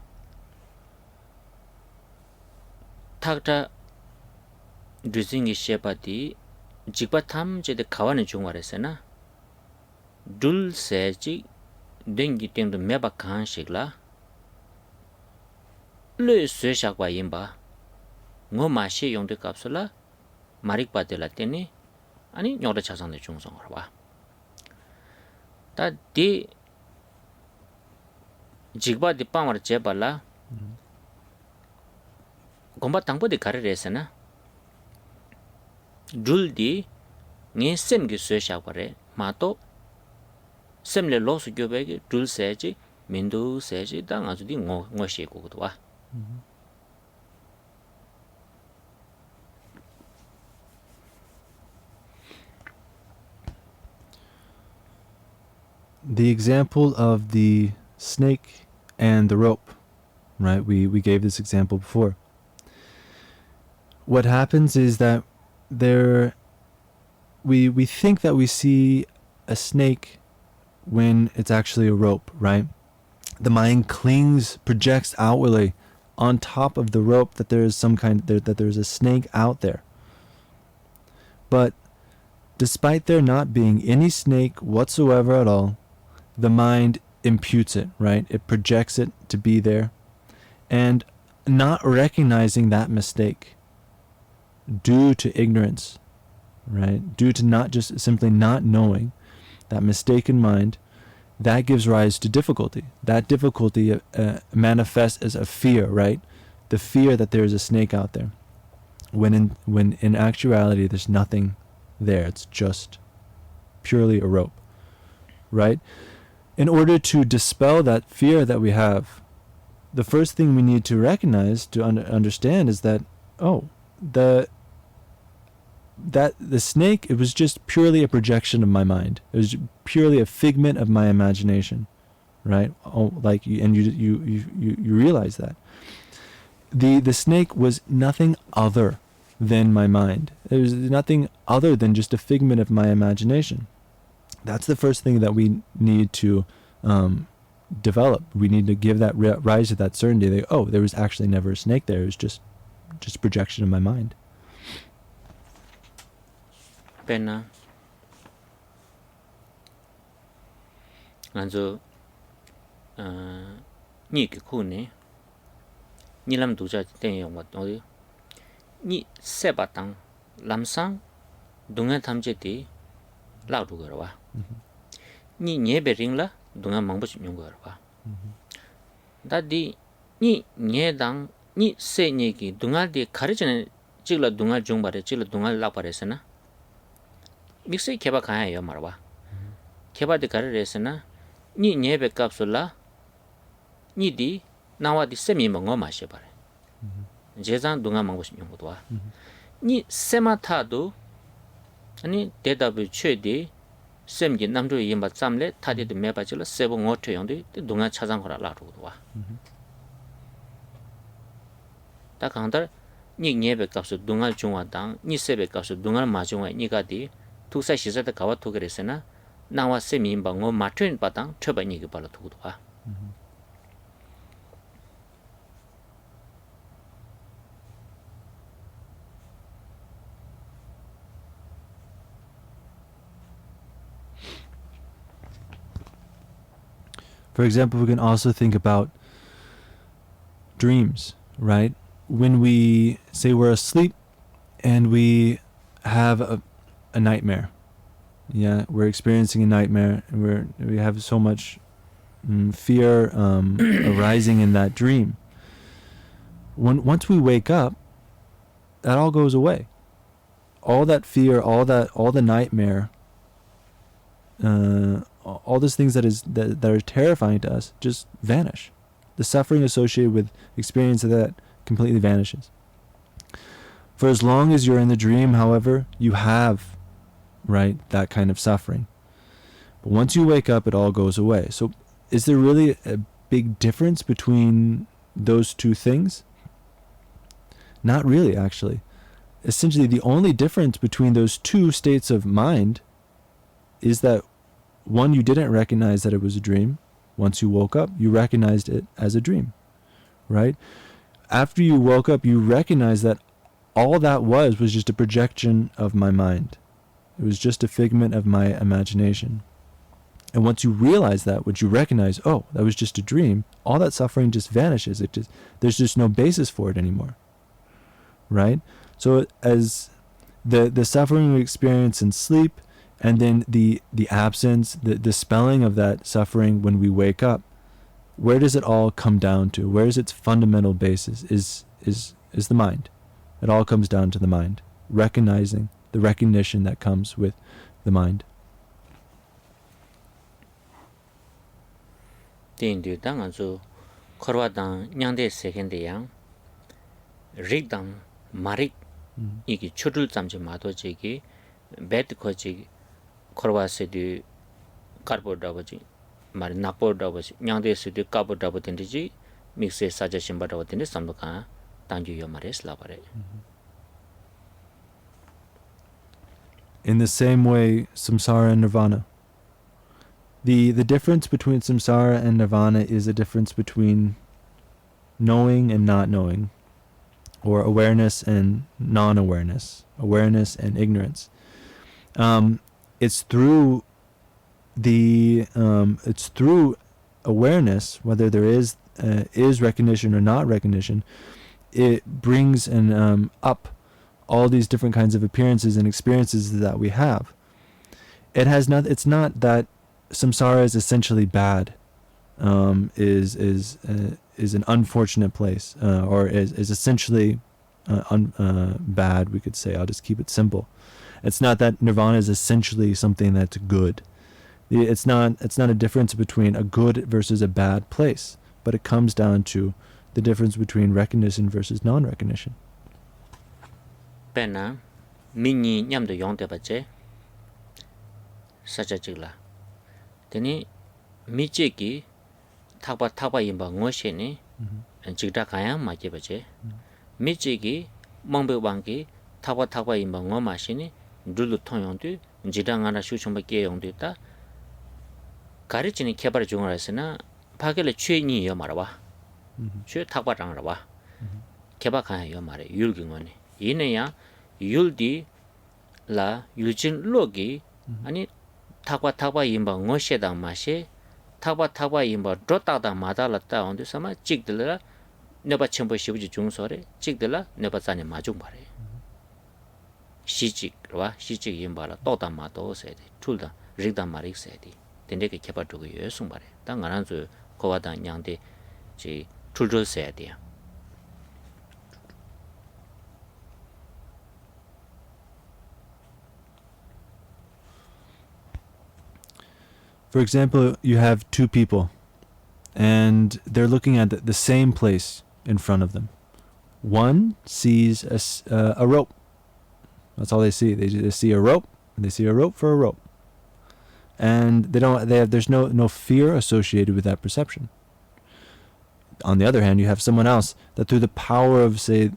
thakta duzing sheba di jikpa tham je de khawane chungwa resena. Dul se ji dengi tengdo meba khan shikla. Le se shakwa yimba. Ngo ma she yong de kapsula marik pa de la tene ani nyoda chasang de chung song ba. Ta di jigba di pamar che bala gomba tangpo de kare resena. Dul di nge sem gi se shakwa re ma to sem le lo su gyo be gi dul se ji mindu se ji da nga zu di ngo she ko do wa. The example of the snake and the rope, right? We gave this example before. What happens is that we think that we see a snake when it's actually a rope, right? The mind projects outwardly on top of the rope that there is that there's a snake out there. But despite there not being any snake whatsoever at all, the mind imputes it, right? It projects it to be there, and not recognizing that mistake due to ignorance, right? Due to not just simply not knowing, that mistaken mind, that gives rise to difficulty. That difficulty manifests as a fear, right? The fear that there is a snake out there, when in actuality there's nothing there. It's just purely a rope, right? In order to dispel that fear that we have, the first thing we need to recognize, to understand, is that the snake, it was just purely a projection of my mind. It was purely a figment of my imagination, right? You realize that the snake was nothing other than my mind. It was nothing other than just a figment of my imagination. That's the first thing that we need to develop. We need to give that rise to that certainty that, there was actually never a snake there. It was just a projection of my mind. Pena anzo ni ke khu ne ni lam du cha ten yong wa to ni se ba tang lam sang dunga tham je ti la du ga wa ni nye be ring la dunga mang bu nyong ga wa da di ni nye dang ni se nye ki dunga de khare chen chig la dunga jong ba re chig la dunga la pa re sa na 믹스이 개바 가야요 말봐. 개바디 가르레스나 니 녜베 값을라 니디 나와디 세미 먹어 마셔 봐래. 제장 동안 먹고 싶은 것도 와. 니 세마타도 아니 대답을 최디 셈기 남도 이마 잠래 타디도 매바질라 세보 어트 용디 동안 찾아 거라 라로도 와. 딱 한달 니 녜베 값을 동안 중화당 니 세베 값을 동안 마중화 니가디 투사 시절에 가와 토그레스나 나와 세미인방어 마트인 바당 처바니 그 발로 두고 와. For example, we can also think about dreams, right? When we say we're asleep and we have a nightmare. Yeah, we're experiencing a nightmare, and we have so much fear arising in that dream. Once we wake up, that all goes away. All that fear, all the nightmare, all those things that are terrifying to us just vanish. The suffering associated with experience of that completely vanishes. For as long as you're in the dream, however, you have, right, that kind of suffering. But once you wake up, it all goes away. So is there really a big difference between those two things? Not really, actually. Essentially, the only difference between those two states of mind is that one, you didn't recognize that it was a dream. Once you woke up, you recognized it as a dream, right? After you woke up, you recognized that all that was just a projection of my mind. It was just a figment of my imagination. And once you realize that, once you recognize, oh, that was just a dream, all that suffering just vanishes. There's just no basis for it anymore, right? So as the suffering we experience in sleep, and then the absence, the dispelling of that suffering when we wake up, where does it all come down to? Where is its fundamental basis? Is the mind. It all comes down to the mind, recognizing the recognition that comes with the mind. Tindu dang anzu korwa dang nyangde sekende yang rik dang marik iki chudul zamji mato jigi bet ko jigi korwa sedu karbo dabaji mari napo dabaji nyangde sedu kabo dabatendi ji mixe saja shimba dabatendi sambuka tangyu yo mares labare. In the same way, samsara and nirvana. The difference between samsara and nirvana is a difference between knowing and not knowing, or awareness and non-awareness, awareness and ignorance. It's through awareness, whether there is recognition or not recognition, it brings up all these different kinds of appearances and experiences that we have. It's not that samsara is essentially bad, is an unfortunate place, or is essentially bad, we could say. I'll just keep it simple. It's not that nirvana is essentially something that's good. It's not a difference between a good versus a bad place, but it comes down to the difference between recognition versus non-recognition. Pena minyi nyamdo yongde bache sacha chigla teni miche ki thakpa yimba ngoshe ni chigda kaya maje bache miche ki mongbe wangi thakpa yimba ngoma shini dulu thong yongdu jida ngana shuchumba ke yongdu ta garichini kebar jungara sina pakele chue ni yo marwa chue thakpa rangarwa keba kaya yo mare yulgi ngoni 이내야 율디 라 유진 로기 아니 타과 임바 ngoshe다 마시 타과 임바 드다다 마달았다 온데 sama 찍들라 네바 첨부 시부지 중소래 찍들라 네바 자네 마중 바래 시직와 시직 임바라 또다 마도세데 툴다 릭다 마릭세디 된데게 개발두고 예송 바래 당가난주 고와다 냥데 지 툴줄세야 For example, you have two people, and they're looking at the same place in front of them. One sees a rope. That's all they see. They see a rope, and they see a rope for a rope, and there's no fear associated with that perception. On the other hand, you have someone else that through the power of, say,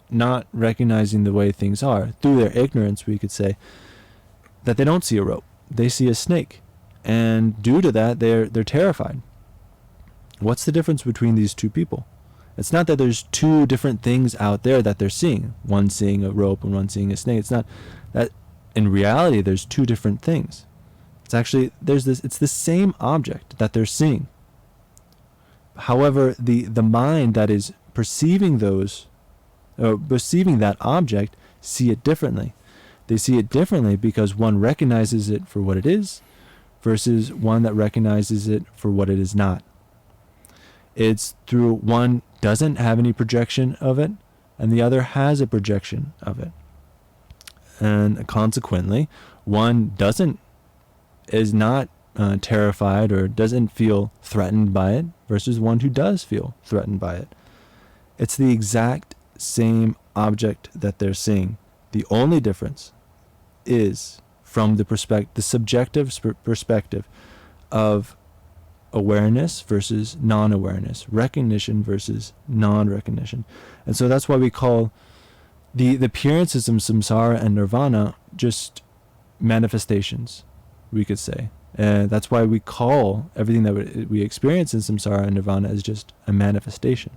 not recognizing the way things are, through their ignorance, we could say, that they don't see a rope. They see a snake. And due to that, they're terrified. What's the difference between these two people? It's not that there's two different things out there that they're seeing. One seeing a rope and one seeing a snake. It's not that in reality there's two different things. It's actually it's the same object that they're seeing. However, the mind that is perceiving that object see it differently. They see it differently because one recognizes it for what it is, versus one that recognizes it for what it is not. It's through one doesn't have any projection of it, and the other has a projection of it. And consequently, one is not terrified or doesn't feel threatened by it versus one who does feel threatened by it. It's the exact same object that they're seeing. The only difference is from the subjective perspective of awareness versus non-awareness, recognition versus non-recognition. And so that's why we call the appearances of samsara and nirvana just manifestations, we could say. That's why we call everything that we experience in samsara and nirvana as just a manifestation.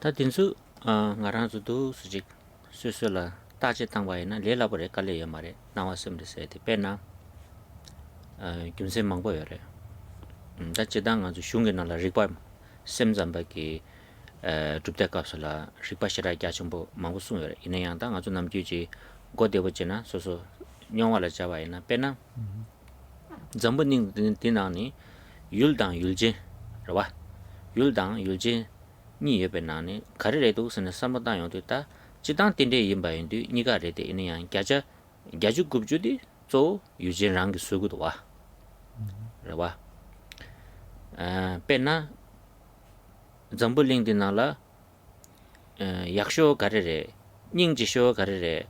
Ta dinsu ngarang zu du sujik susula ta che tangwa na lela bore kale yamare nawa semde se de pena gyumse mangbo yore da che dang zu shungge na la rikpa semzamba ki dupta kapsula rikpa shira kya chumbo mangbo sung yore ina yang da nga zu nam ju ji go de boche na so so nyongwa la chawa ina pena zambu ning dinang ni yuldang yulje rawa yuldang yulje ni yebe na ni karire do sene samadang yo ta chidang tinde yimba yin du ni ga re de ina yang gyaja gyaju gubju di zo yujin rang su gu do wa rawa pena zambu ling dinala yaksho karire 닝지 쇼 가르레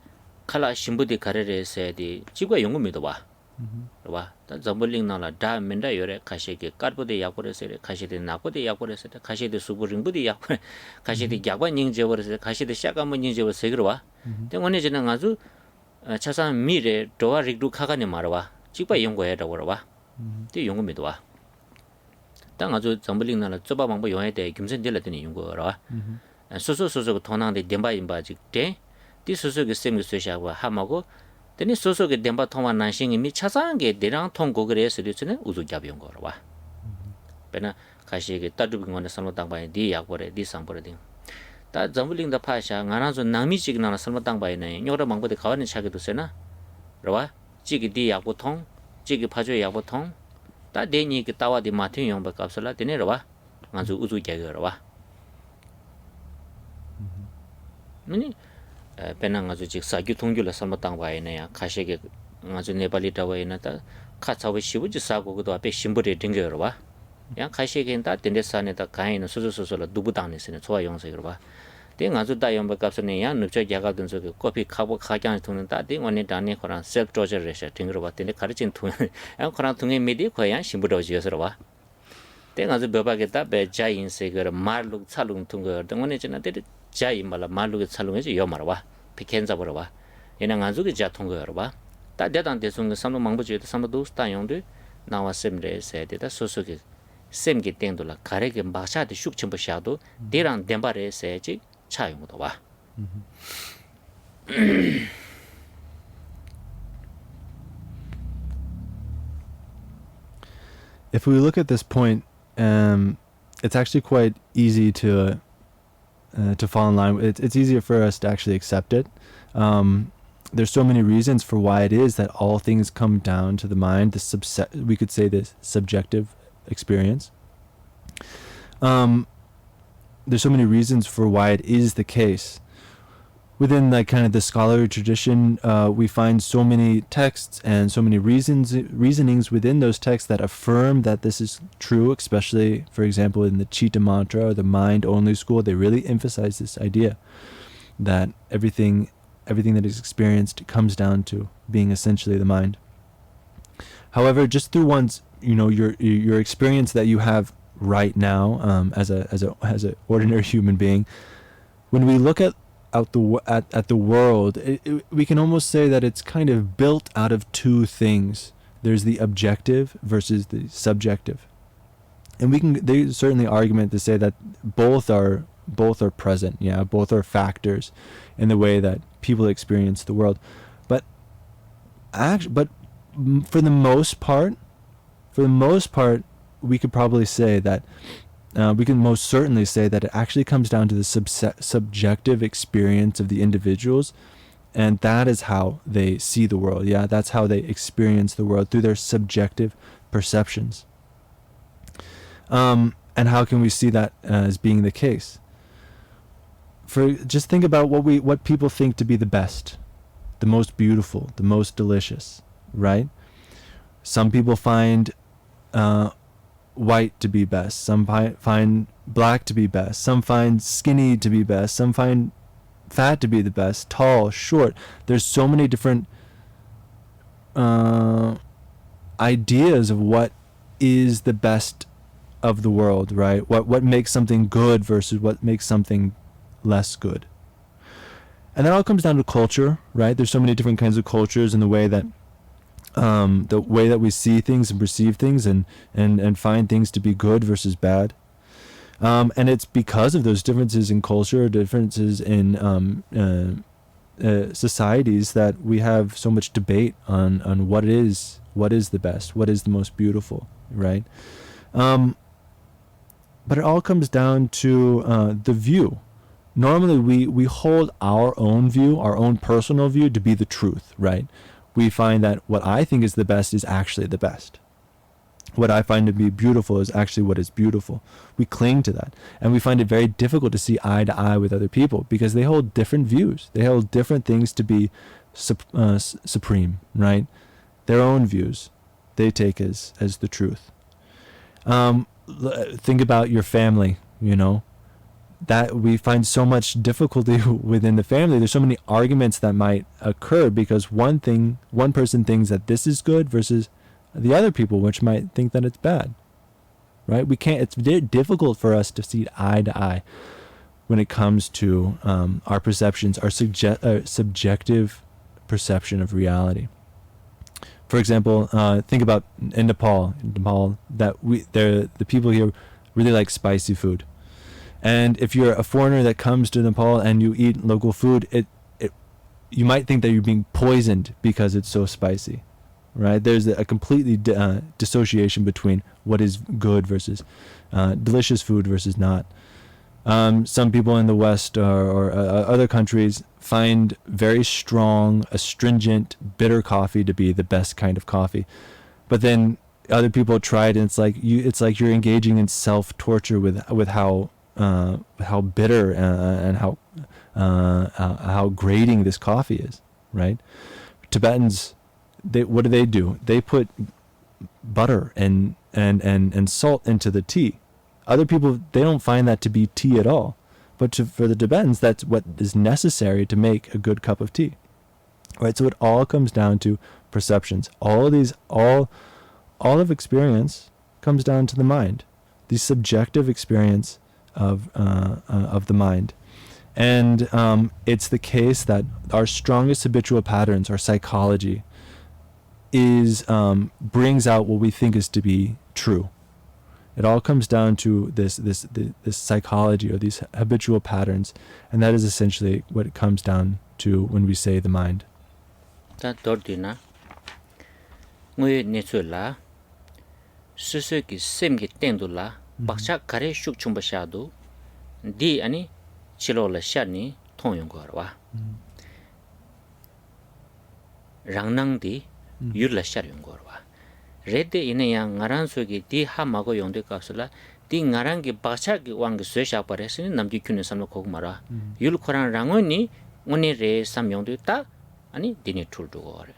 칼라 신부디 가르레 세디 지과 용음이도 봐. 봐. 다 점벌링 나라 다 맨다 요래 가시게 까르보데 약보레세 가시데 나보데 약보레세 가시데 수부링부디 약 가시데 약과 닝제버레세 가시데 샤가모 닝제버세 그러와. 때문에 저는 아주 차상 미래 도와 릭두 카가니 말와. 지과 연구해라고 그러와. 때 용음이도 와. 땅 아주 점벌링 나라 쪼바 방법 용해대 김선del라더니 연구하라. 소소소소 통낭데 덴바임바직 때 디소소게 셈게 쇠샤고 하마고 데니 소소게 덴바 통만 난싱이 미 차상게 데랑 통고 그래서 리츠네 우주잡용 거라 와 베나 가시게 따두빙원에 살모땅바에 디 약보레 디 상보레딩 다 점블링다 파샤 나나조 나미직나나 살모땅바에네 요라 망보데 가와니 차게도 세나 라와 지기 디 약보통 지기 파조 약보통 다 데니 그 따와디 마틴 용바 갑슬라 데네 라와 나주 우주게거 라와 아니 페낭 아주 직 사규 통규라 삼바땅 바이네야 가시게 아주 네발리 타와이나다 카차고 시부지 사고도 앞에 심부리 딩겨러 봐. 야 가시게 다 덴데산에다 가이는 소소소소라 누부당네스네 좋아 영색으로 봐. 땡 아주 다 연바 값네 야 늪저 야가든 저기 커피 카보 가장 통는 다 땡원에 다네 거랑 셀프 조절레셔 딩겨러 봐. 땡데 가르친 통. 야 거랑 통에 미디 거야 심부러 지어서 봐. 땡 아주 벼바게다 베자인세거 말룩 차룩 통거 땡원에 지나데 자이 말라 말루게 살롱에서 요 말아 피켄자 버려 봐 얘는 아주게 자 통거여 봐 다대단 대송의 삼도 망부지도 삼도 스타용도 나와 셈레 세데다 소소게 셈게 땡돌라 가래게 마샤데 슉침버 샤도 데랑 덴바레 세지 차용도 봐 If we look at this point, it's actually quite easy to fall in line. It's easier for us to actually accept it. There's so many reasons for why it is that all things come down to the mind. We could say this subjective experience. There's so many reasons for why it is the case. Within like kind of the scholarly tradition, we find so many texts and so many reasonings within those texts that affirm that this is true, especially, for example, in the Chitta Mantra or the mind-only school. They really emphasize this idea that everything that is experienced comes down to being essentially the mind. However, just through one's, your experience that you have right now as a ordinary human being, when we look at the world, we can almost say that it's kind of built out of two things. There's the objective versus the subjective, and there's certainly argument to say that both are present. Yeah, both are factors in the way that people experience the world. But for the most part, we could probably say that. We can most certainly say that it actually comes down to the subjective experience of the individuals, and that is how they see the world. Yeah, that's how they experience the world, through their subjective perceptions. And how can we see that as being the case? Just think about what people think to be the best, the most beautiful, the most delicious, right? Some people find white to be best. Some find black to be best. Some find skinny to be best. Some find fat to be the best. Tall, short. There's so many different ideas of what is the best of the world, right? What makes something good versus what makes something less good. And that all comes down to culture, right? There's so many different kinds of cultures and the way that we see things and perceive things and find things to be good versus bad. And it's because of those differences in culture, differences in societies, that we have so much debate on what is the best, what is the most beautiful, right? But it all comes down to the view. Normally we hold our own view, our own personal view, to be the truth, right? We find that what I think is the best is actually the best. What I find to be beautiful is actually what is beautiful. We cling to that. And we find it very difficult to see eye to eye with other people because they hold different views. They hold different things to be supreme, right? Their own views they take as the truth. Think about your family, that we find so much difficulty within the family. There's so many arguments that might occur because one person thinks that this is good versus the other people, which might think that it's bad, right? It's very difficult for us to see eye to eye when it comes to our perceptions, our subjective perception of reality. For example, think about in Nepal, that the people here really like spicy food. And if you're a foreigner that comes to Nepal and you eat local food, you might think that you're being poisoned because it's so spicy, right? There's a completely dissociation between what is good versus delicious food versus not. Some people in the West or other countries find very strong, astringent, bitter coffee to be the best kind of coffee. But then other people try it, and it's like you're engaging in self-torture with how bitter and how grating this coffee is, right? Tibetans, what do? They put butter and salt into the tea. Other people, they don't find that to be tea at all. But for the Tibetans, that's what is necessary to make a good cup of tea, right? So it all comes down to perceptions. All of experience comes down to the mind, the subjective experience of the mind. And it's the case that our strongest habitual patterns, our psychology, brings out what we think is to be true. It all comes down to this psychology or these habitual patterns, and that is essentially what it comes down to when we say the mind. That dordina ngui nechula susu ki semgi tendula bakcha kare shuk chumba shadu di ani chilo la shani thongyong gorwa rangnang di yurla sharyong gorwa rede ine yang ngaran sogi di ha mago yongde kapsula di ngaran gi bakcha gi wang gi swesha paresini namdi kyune samlo kogmara yul khoran rangoni ngone re sam yongde ta ani dini tuldu gore.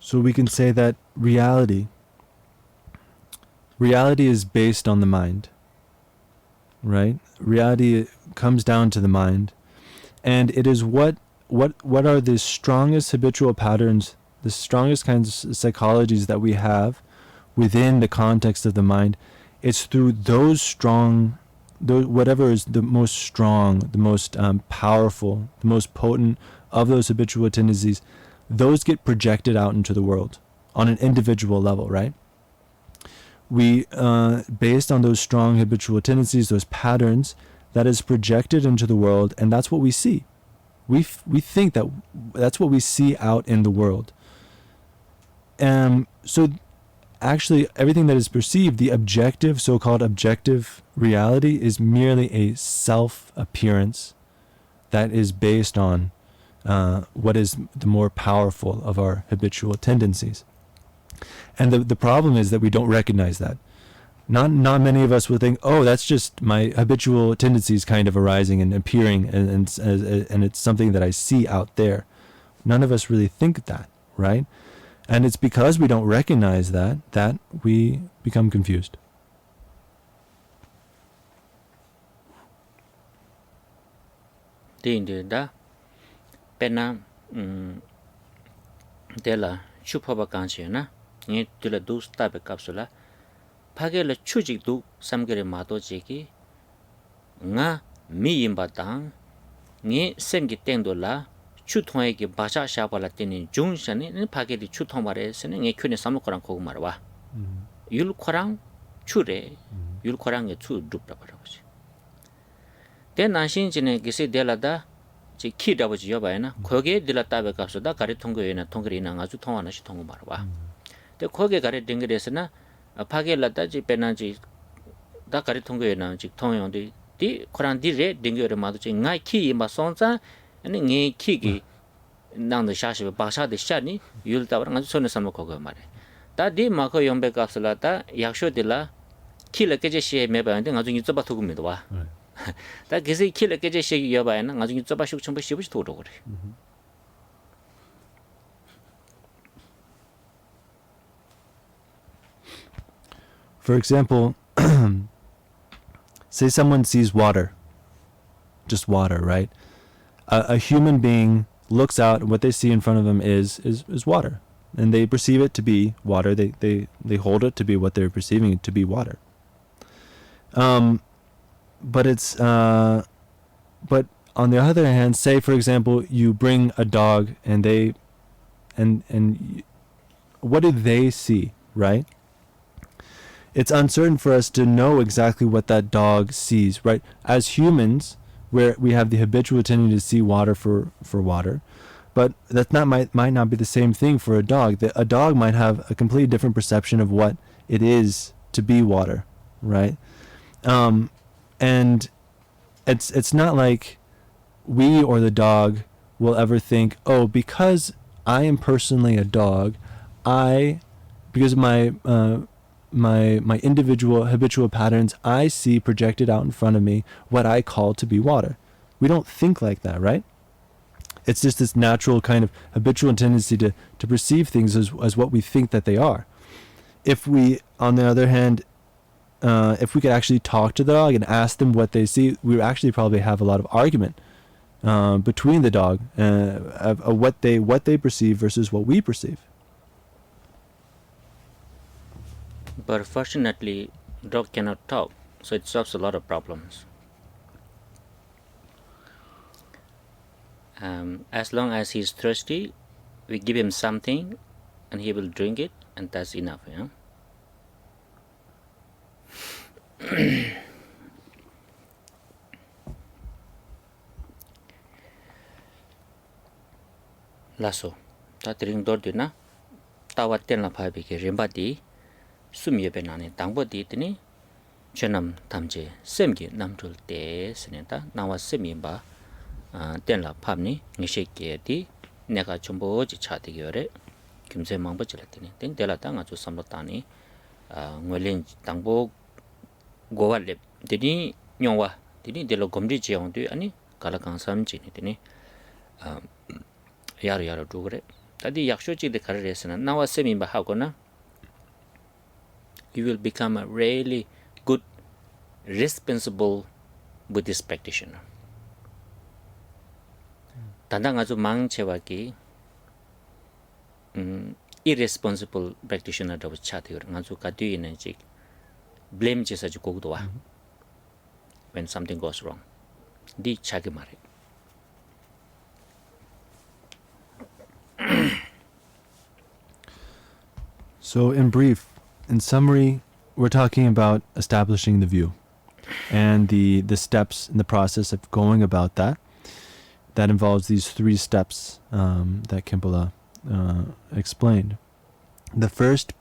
So we can say that reality is based on the mind, right? Reality comes down to the mind, and it is what are the strongest habitual patterns, the strongest kinds of psychologies that we have within the context of the mind. It's through whatever is the most strong, the most powerful, the most potent of those habitual tendencies, those get projected out into the world on an individual level, right? We, based on those strong habitual tendencies, those patterns, that is projected into the world, and that's what we see. We think that that's what we see out in the world. So actually, everything that is perceived, the objective, so-called objective reality, is merely a self-appearance that is based on what is the more powerful of our habitual tendencies. And the problem is that we don't recognize that. Not many of us will think, oh, that's just my habitual tendencies kind of arising and appearing, and it's something that I see out there. None of us really think that, right? And it's because we don't recognize that we become confused. Dinda pena dela chupaba kanchena ni tula dus tabe kapsula phagela chujik du samgere mato jeki nga mi yimba tang ni semgi tengdola chuthoi ki basha shabala tini jungshani ni phageli chuthong mare sene nge khune samkorang khog marwa yul khorang chure yul khorang ge chu dupta paraboji den nashin jine gisi delada 지 키다버지 여봐야나 거기에 들었다베 갑서다 가리 통고에나 통그리나 아주 통하나시 통고 말아. 근데 거기에 가리 댕그레스나 파게라다 지 페나지 다 가리 통고에나 지 통용디 디 코란디레 댕겨레 마도 지 나이 키 마송자 아니 네 키기 나는 샤시 바샤데 샤니 율다버랑 아주 손에 삼고 거거 말해. 다디 마코 용베 갑서라다 약쇼딜라 키르케제 시에 메바는데 아주 유저바 두고미도 와. 다 계속 키르케제 시에 여봐야나 나중에 쩌바식 첨부 씹으시 도로 그래. For example, say someone sees water, just water, right? A human being looks out and what they see in front of them is water, and they perceive it to be water. They hold it to be what they're perceiving it to be water. But it's but on the other hand, say for example you bring a dog and they and what do they see, right? It's uncertain for us to know exactly what that dog sees, right? As humans, where we have the habitual tendency to see water for water, but that might not be the same thing for a dog. A dog might have a completely different perception of what it is to be water, right? And it's not like we or the dog will ever think, oh, because I am personally a dog, because of my individual habitual patterns, I see projected out in front of me what I call to be water. We don't think like that, right? It's just this natural kind of habitual tendency to perceive things as what we think that they are. If we, on the other hand, if we could actually talk to the dog and ask them what they see, we would actually probably have a lot of argument between the dog of what they perceive versus what we perceive. But fortunately, dog cannot talk, so it solves a lot of problems. As long as he's thirsty, we give him something, and he will drink it, and that's enough. Yeah. Lasso. Ta drink dordina. Tawa tenla phabi ke rimbadi. Sumye benani tangbodi tini. Chenam tamje semgi namtul te seneta. Nawa semimba tenla phabni ngisheke di neka chumbo ji chati gyore. Kimse mangbo chilatini. Ten dela ta nga chu samlotani ngwelin tangbo gowa lep dini nyongwa dini delo gomri jeong du ani kala kangsam chini dini yaro dugre tadi yaksho chi de kare resna nawa semi ba hagona you will become a really good responsible Buddhist practitioner. Tanda azu mang chewa ki irresponsible practitioner da chati gur ngazu kadu ina chik blame chesa ju kogdo wa when something goes wrong di chagi mare. So in brief, in summary, we're talking about establishing the view and the steps in the process of going about that. That involves these 3 steps that Khenpo explained. The first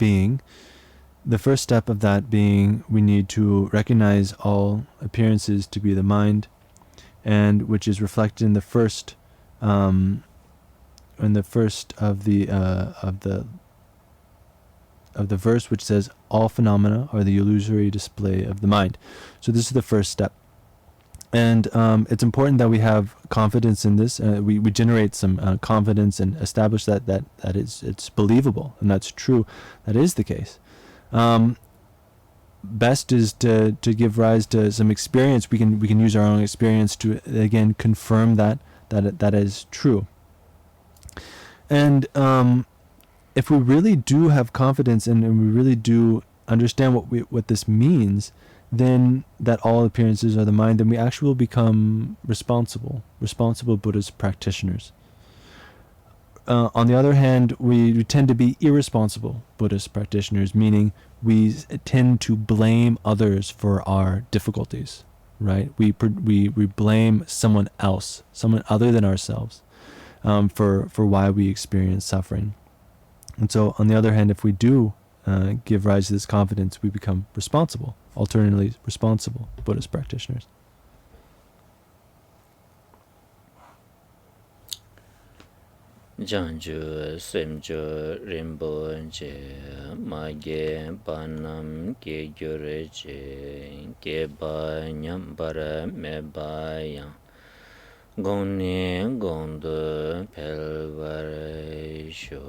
step of that being we need to recognize all appearances to be the mind, and which is reflected in the first of the of the verse, which says all phenomena are the illusory display of the mind. So this is the first step. And it's important that we have confidence in this. We generate some confidence and establish that it's believable and that's true. That is the case. Best is to give rise to some experience. We can use our own experience to again confirm that is true. And if we really do have confidence and we really do understand what this means, then that all appearances are the mind, then we actually will become responsible Buddhist practitioners. On the other hand, we tend to be irresponsible Buddhist practitioners, meaning we tend to blame others for our difficulties, right? We blame someone else, someone other than ourselves, for why we experience suffering. And so, on the other hand, if we do give rise to this confidence, we become alternatively responsible Buddhist practitioners. Janju semjo rimbo je mage banam ke gyure je ke ba nyam bara me ba yang gone gondo pelvare sho